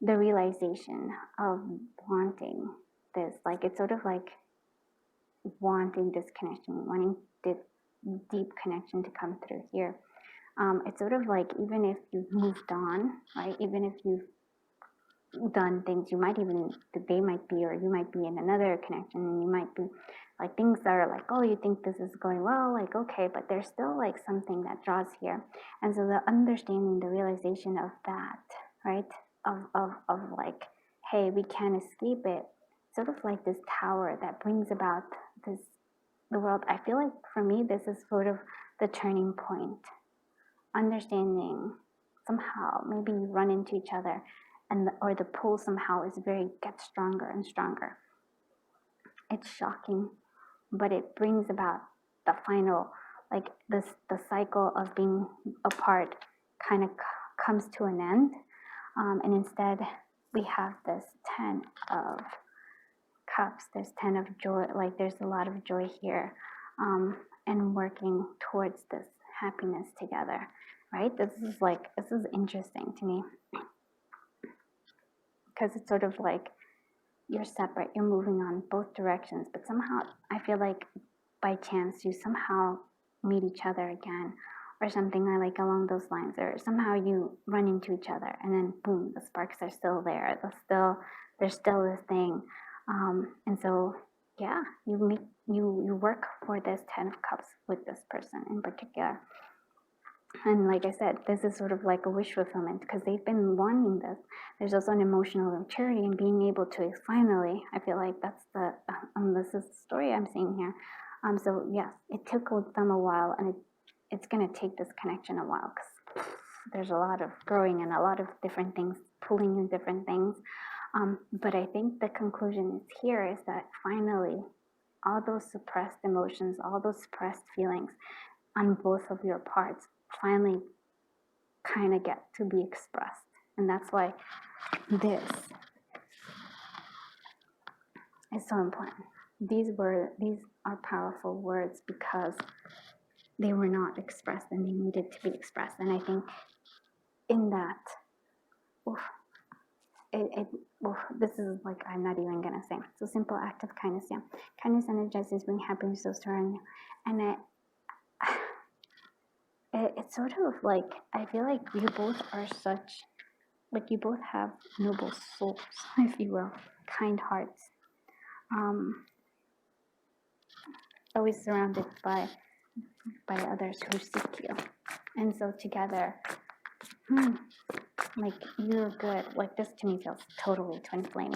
The realization of wanting this, like it's sort of like wanting this connection, wanting this deep connection to come through here. It's sort of like, even if you've moved on, right? Even if you've done things, they might be, or you might be in another connection, and you might be like things are like, oh, you think this is going well, like, okay, but there's still like something that draws here. And so the understanding, the realization of that, right, of like, hey, we can't escape it, sort of like this tower that brings about this, the world. I feel like for me, this is sort of the turning point. Understanding somehow, maybe you run into each other, and or the pull somehow is gets stronger and stronger. It's shocking, but it brings about the final, like the cycle of being apart kind of comes to an end. And instead, we have this 10 of cups, there's 10 of joy, like there's a lot of joy here, and working towards this happiness together, right? This is interesting to me, because it's sort of like you're separate, you're moving on both directions, but somehow I feel like by chance you somehow meet each other again, or something like along those lines, or somehow you run into each other, and then boom, the sparks are still there. There's still this thing, and so yeah, you work for this 10 of cups with this person in particular. And like I said, this is sort of like a wish fulfillment, because they've been wanting this. There's also an emotional maturity and being able to finally, I feel like that's the, this is the story I'm seeing here. So yes, it took them a while, and it's going to take this connection a while, because there's a lot of growing and a lot of different things, pulling in different things. But I think the conclusion is here is that finally, all those suppressed emotions, all those suppressed feelings on both of your parts finally kind of get to be expressed. And that's why this is so important. These are powerful words because they were not expressed and they needed to be expressed. And I think in that, this is like, I'm not even gonna say. So simple act of kindness, yeah. Kindness energizes, bring happiness to those around you. And it's sort of like, I feel like you both are such, like you both have noble souls, if you will, kind hearts. Always surrounded by others who seek you. And so together, like you're good. Like this to me feels totally twin flame.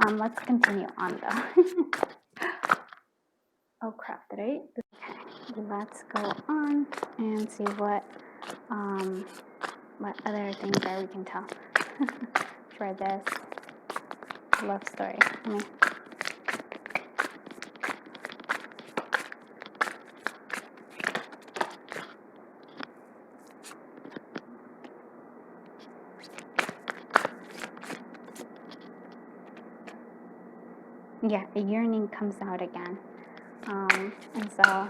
Let's continue on though. Oh crap, did I? Okay, let's go on and see what other things are we can tell for this love story. Yeah, the yearning comes out again. And so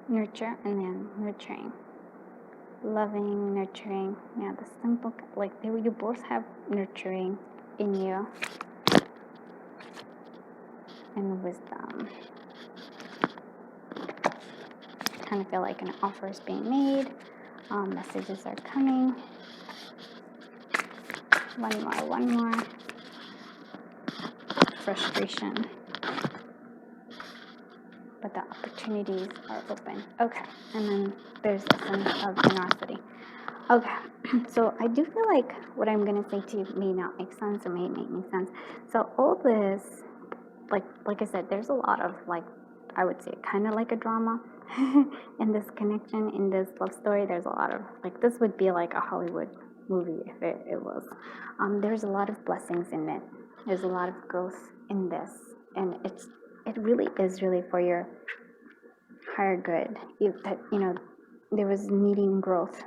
nurture and then nurturing. Loving, nurturing. Yeah, the simple, like you both have nurturing in you and wisdom. Kind of feel like an offer is being made. Messages are coming. One more. Frustration. But the opportunities are open. Okay, and then there's a sense of generosity. Okay, so I do feel like what I'm going to say to you may not make sense or may make sense. So all this, like I said, there's a lot of, like, I would say kind of like a drama in this connection, in this love story. There's a lot of, like, this would be like a Hollywood movie if it was. There's a lot of blessings in it. There's a lot of growth in this, and it really is really for your higher good. There was needing growth.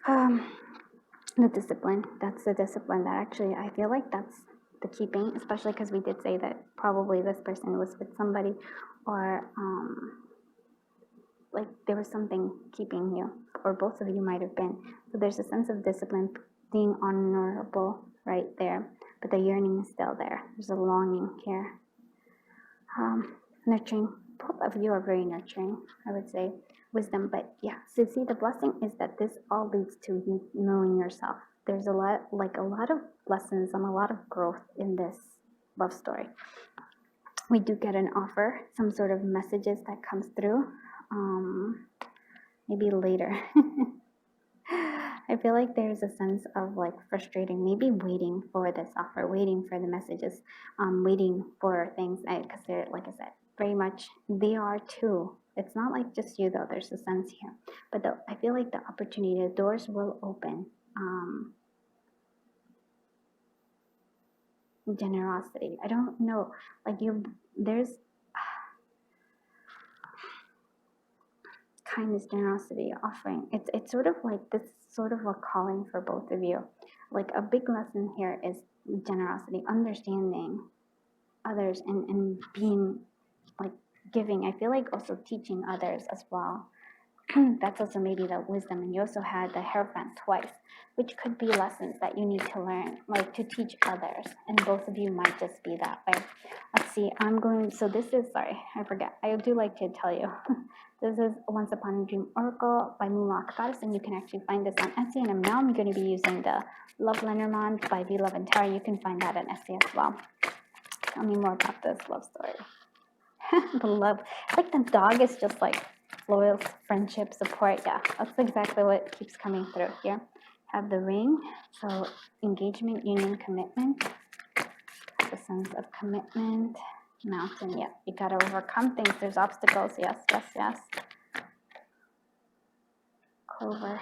The discipline, that's the discipline that actually I feel like that's the keeping, especially because we did say that probably this person was with somebody, or like there was something keeping you, or both of you might have been. So there's a sense of discipline, being honorable right there, but the yearning is still there. There's a longing here. Nurturing, both of you are very nurturing, I would say. Wisdom, but yeah, so see, the blessing is that this all leads to you knowing yourself. There's a lot of lessons and a lot of growth in this love story. We do get an offer, some sort of messages that comes through, maybe later. I feel like there's a sense of like frustrating, maybe waiting for this offer, waiting for the messages, waiting for things, because they're, like I said, very much, they are too. It's not like just you though, there's a sense here. But I feel like the opportunity, the doors will open. Generosity. I don't know, like there's kindness, generosity, offering. It's sort of like this sort of a calling for both of you. Like a big lesson here is generosity, understanding others and being like giving. I feel like also teaching others as well. That's also maybe the wisdom. And you also had the Hierophant twice, which could be lessons that you need to learn, like to teach others. And both of you might just be that way. Let's see, so this is, sorry, I forget. I do like to tell you. This is Once Upon a Dream Oracle by Moonlock Goddess, and you can actually find this on Etsy. And now I'm going to be using the Love Lenormand by V Love and Tara. You can find that on Etsy as well. Tell me more about this love story. The love, like the dog is just like loyal, friendship, support. Yeah, that's exactly what keeps coming through here. Have the ring, so engagement, union, commitment. The sense of commitment. Mountain, yeah, you gotta overcome things. There's obstacles. Yes, yes, yes. Clover.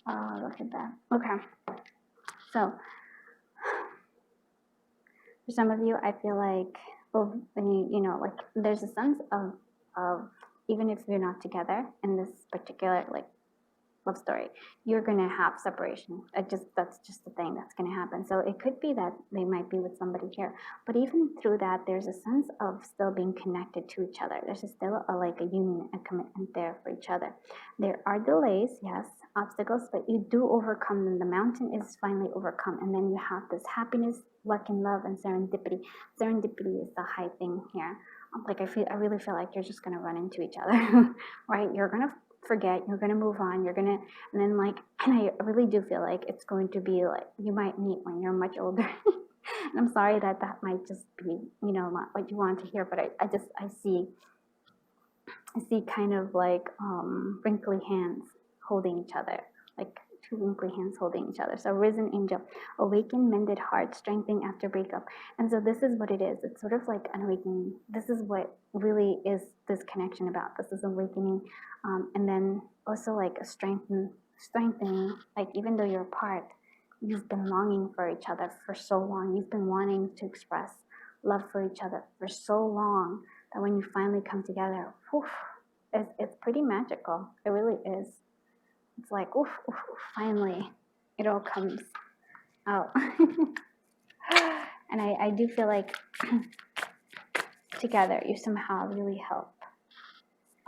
Oh, look at that. Okay, so for some of you, I feel like, well, you know, like there's a sense of even if you're not together in this particular like love story, you're gonna have separation. That's just the thing that's gonna happen. So it could be that they might be with somebody here, but even through that, there's a sense of still being connected to each other. There's still like a union, a commitment there for each other. There are delays, yes, obstacles, but you do overcome them. The mountain is finally overcome, and then you have this happiness, luck, and love, and serendipity. Serendipity is the high thing here. Like I really feel like you're just gonna run into each other, right? You're gonna forget, you're gonna move on, and then like, and I really do feel like it's going to be like you might meet when you're much older. And I'm sorry that might just be, you know, not what you want to hear, but I see kind of like wrinkly hands holding each other, like two wrinkly hands holding each other. So risen angel, awakened, mended heart, strengthening after breakup. And so this is what it is. It's sort of like an awakening. This is what really is this connection about. This is awakening. And then also like a strengthening, like even though you're apart, you've been longing for each other for so long. You've been wanting to express love for each other for so long that when you finally come together, whew, it's pretty magical. It really is. It's like, oof, oof, oof, finally, it all comes out. And I do feel like together you somehow really help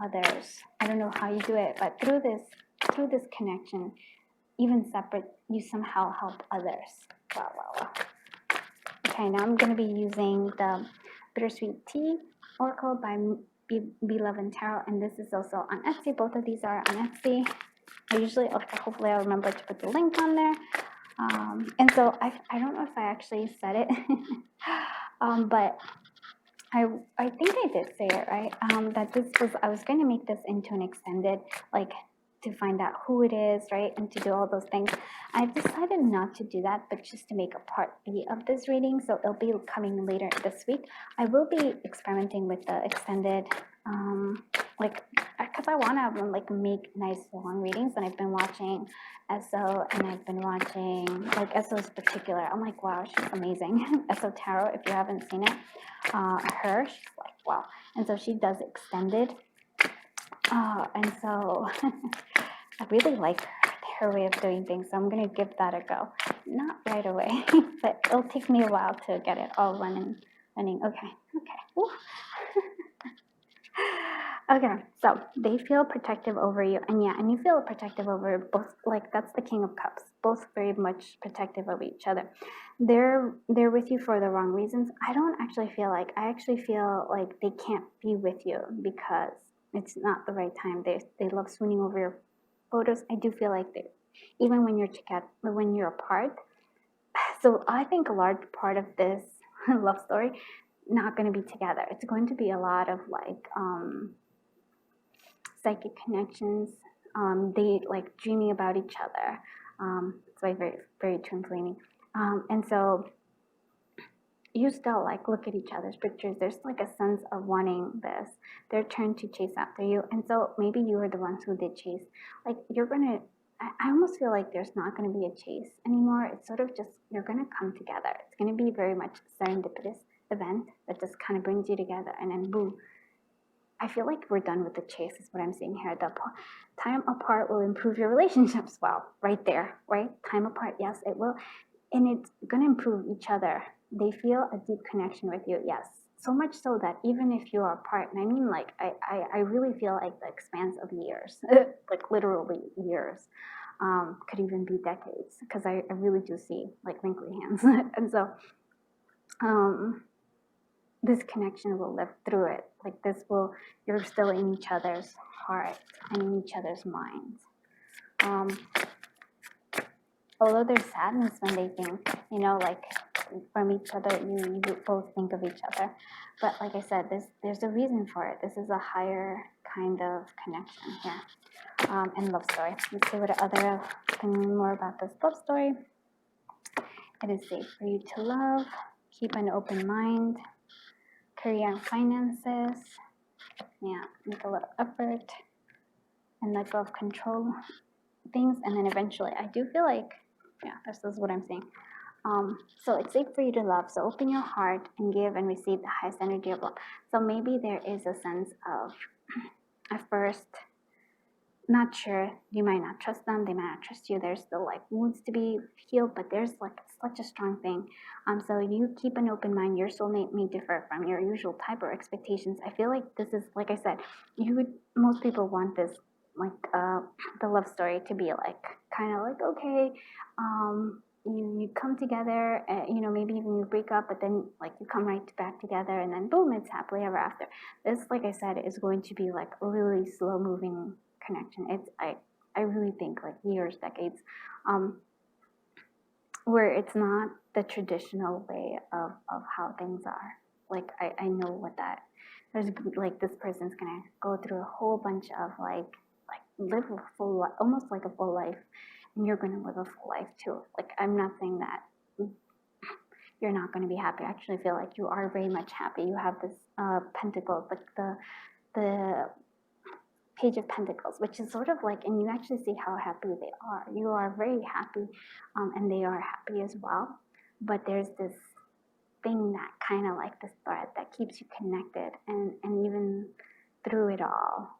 others. I don't know how you do it, but through this connection, even separate, you somehow help others. Wow, wow, wow. Okay, now I'm going to be using the Bittersweet Tea Oracle by Be Love and Tarot, and this is also on Etsy. Both of these are on Etsy. Hopefully I'll remember to put the link on there. And so I don't know if I actually said it, but I think I did say it, right? That I was going to make this into an extended, like, to find out who it is, right? And to do all those things. I've decided not to do that, but just to make a part B of this reading. So it'll be coming later this week. I will be experimenting with the extended, because I want to like make nice long readings. And I've been watching Esso, and I've been watching like Esso's particular. I'm like, wow, she's amazing. Esso Tarot, if you haven't seen it, she's like, wow. And so she does extended. And so I really like her way of doing things, so I'm going to give that a go. Not right away, but it'll take me a while to get it all running. Okay. Okay, so they feel protective over you, and you feel protective over both, like that's the King of Cups, both very much protective of each other. They're with you for the wrong reasons. I actually feel like they can't be with you because it's not the right time. They love swooning over your photos. I do feel like even when you're together, when you're apart, So I think a large part of this love story not going to be together. It's going to be a lot of like psychic connections. They like dreaming about each other. It's like very, very twin flaming. And so you still like look at each other's pictures. There's like a sense of wanting this, their turn to chase after you. And so maybe you were the ones who did chase. Like I almost feel like there's not going to be a chase anymore. It's sort of just, you're going to come together. It's going to be very much a serendipitous event that just kind of brings you together, and then boom. I feel like we're done with the chase is what I'm seeing here. The time apart will improve your relationships. Well, right there, right? Time apart, yes, it will. And it's going to improve each other. They feel a deep connection with you, yes. So much so that even if you are apart, and I mean like, I really feel like the expanse of years, like literally years, could even be decades, because I really do see like wrinkly hands. And so this connection will live through it. Like this will, you're still in each other's heart and in each other's minds. Although there's sadness when they think, you know, like from each other, you both think of each other. But like I said, there's a reason for it. This is a higher kind of connection here. And love story. Let's see what other thing more about this love story. It is safe for you to love. Keep an open mind. Career and finances. Yeah, make a little effort and let go of control things. And then eventually, I do feel like, yeah, this is what I'm saying. So it's safe for you to love. So open your heart and give and receive the highest energy of love. So maybe there is a sense of, at first, not sure, you might not trust them, they might not trust you, there's still like wounds to be healed, but there's like such a strong thing. So you keep an open mind. Your soulmate may differ from your usual type or expectations. I feel like this is, like I said, most people want this, like the love story to be like, kind of like, okay, you come together, you know, maybe even you break up, but then like you come right back together, and then boom, it's happily ever after. This, like I said, is going to be like a really slow moving connection. It's I really think like years, decades, where it's not the traditional way of how things are. Like I know what that, there's like this person's gonna go through a whole bunch of like live a full life, almost like a full life, and you're gonna live a full life too. Like I'm not saying that you're not going to be happy. I actually feel like you are very much happy. You have this pentacle, but the Page of Pentacles, which is sort of like, and you actually see how happy they are. You are very happy, and they are happy as well. But there's this thing that kind of like this thread that keeps you connected, and even through it all,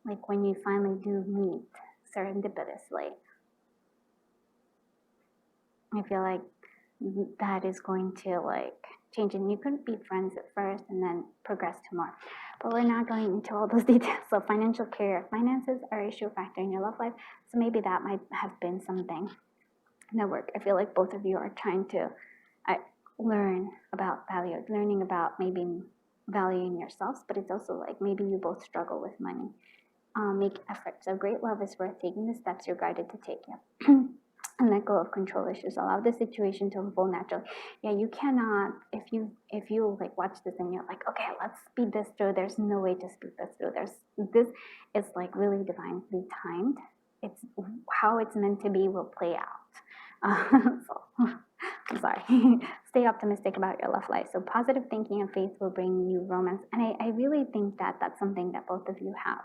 like when you finally do meet serendipitously, I feel like that is going to like change, and you could be friends at first and then progress to more. But we're not going into all those details. So financial, career, finances are an issue factor in your love life. So maybe that might have been something that worked. I feel like both of you are trying to learn about value, learning about maybe valuing yourselves, but it's also like maybe you both struggle with money. Make effort. So great love is worth taking the steps you're guided to take. Yeah. And let go of control issues. Allow the situation to unfold naturally. Yeah, you cannot, if you like watch this and you're like, okay, let's speed this through. There's no way to speed this through. This is like really divinely timed. It's how it's meant to be will play out. So I'm sorry. Stay optimistic about your love life. So positive thinking and faith will bring you romance. And I really think that that's something that both of you have.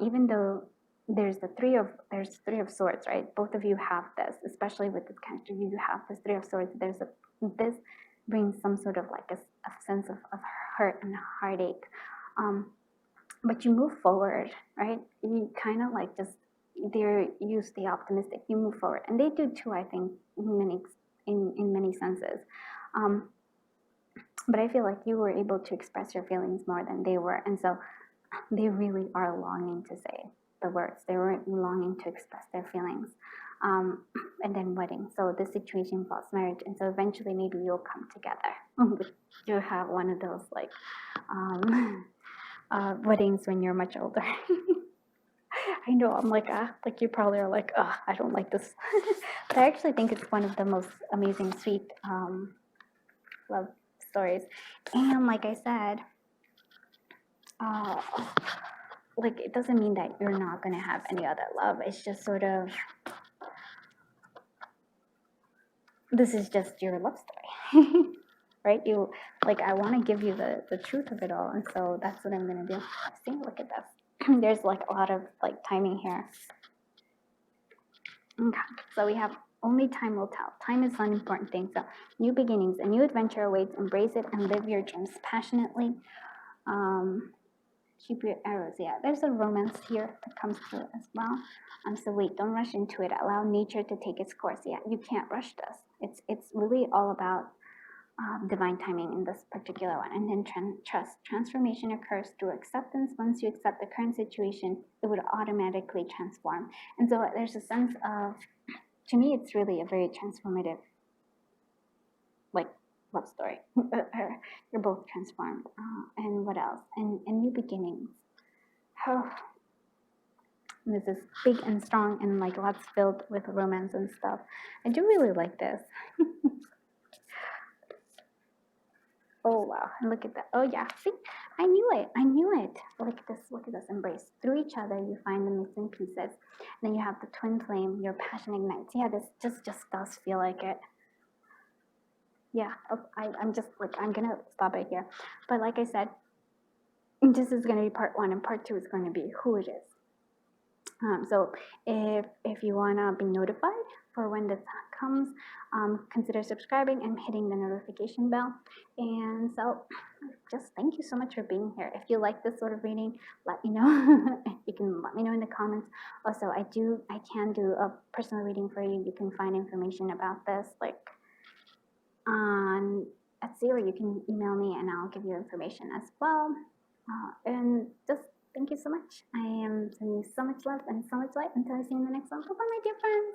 Even though there's three of swords, right? Both of you have this, especially with this character. You have this three of swords. This brings some sort of like a sense of hurt and heartache. But you move forward, right? You kind of like just you stay optimistic. You move forward, and they do too. I think in many senses. But I feel like you were able to express your feelings more than they were, and so they really are longing to say the words. They were longing to express their feelings. And then wedding. So the situation involves marriage. And so eventually maybe you'll come together. You'll have one of those like weddings when you're much older. I know, I'm like, like you probably are like, I don't like this. But I actually think it's one of the most amazing, sweet love stories. And like I said, like it doesn't mean that you're not going to have any other love. It's just sort of, this is just your love story. Right? You, like, I want to give you the truth of it all. And so that's what I'm going to do. See, look at this. There's like a lot of like timing here. Okay, so we have only time will tell. Time is an important thing. So new beginnings, a new adventure awaits. Embrace it and live your dreams passionately. Keep your arrows. Yeah, there's a romance here that comes through as well. So wait, don't rush into it. Allow nature to take its course. Yeah, you can't rush this. It's really all about divine timing in this particular one. And then trust. Transformation occurs through acceptance. Once you accept the current situation, it would automatically transform. And so there's a sense of, to me, it's really a very transformative, like, love story. You're both transformed. And what else? And new beginnings. Oh, this is big and strong and like lots filled with romance and stuff. I do really like this. Oh wow, and look at that. Oh yeah, see, I knew it. Look at this embrace. Through each other you find the missing pieces. And then you have the twin flame, your passion ignites. Yeah, this just does feel like it. Yeah, I'm just like, I'm gonna stop it here. But like I said, this is gonna be part 1 and part 2 is going to be who it is. So if you wanna be notified for when this comes, consider subscribing and hitting the notification bell. And so just thank you so much for being here. If you like this sort of reading, let me know. You can let me know in the comments. Also, I can do a personal reading for you. You can find information about this like on Etsy, or you can email me and I'll give you information as well. And just thank you so much. I am sending you so much love and so much light until I see you in the next one. Bye-bye, my dear friends.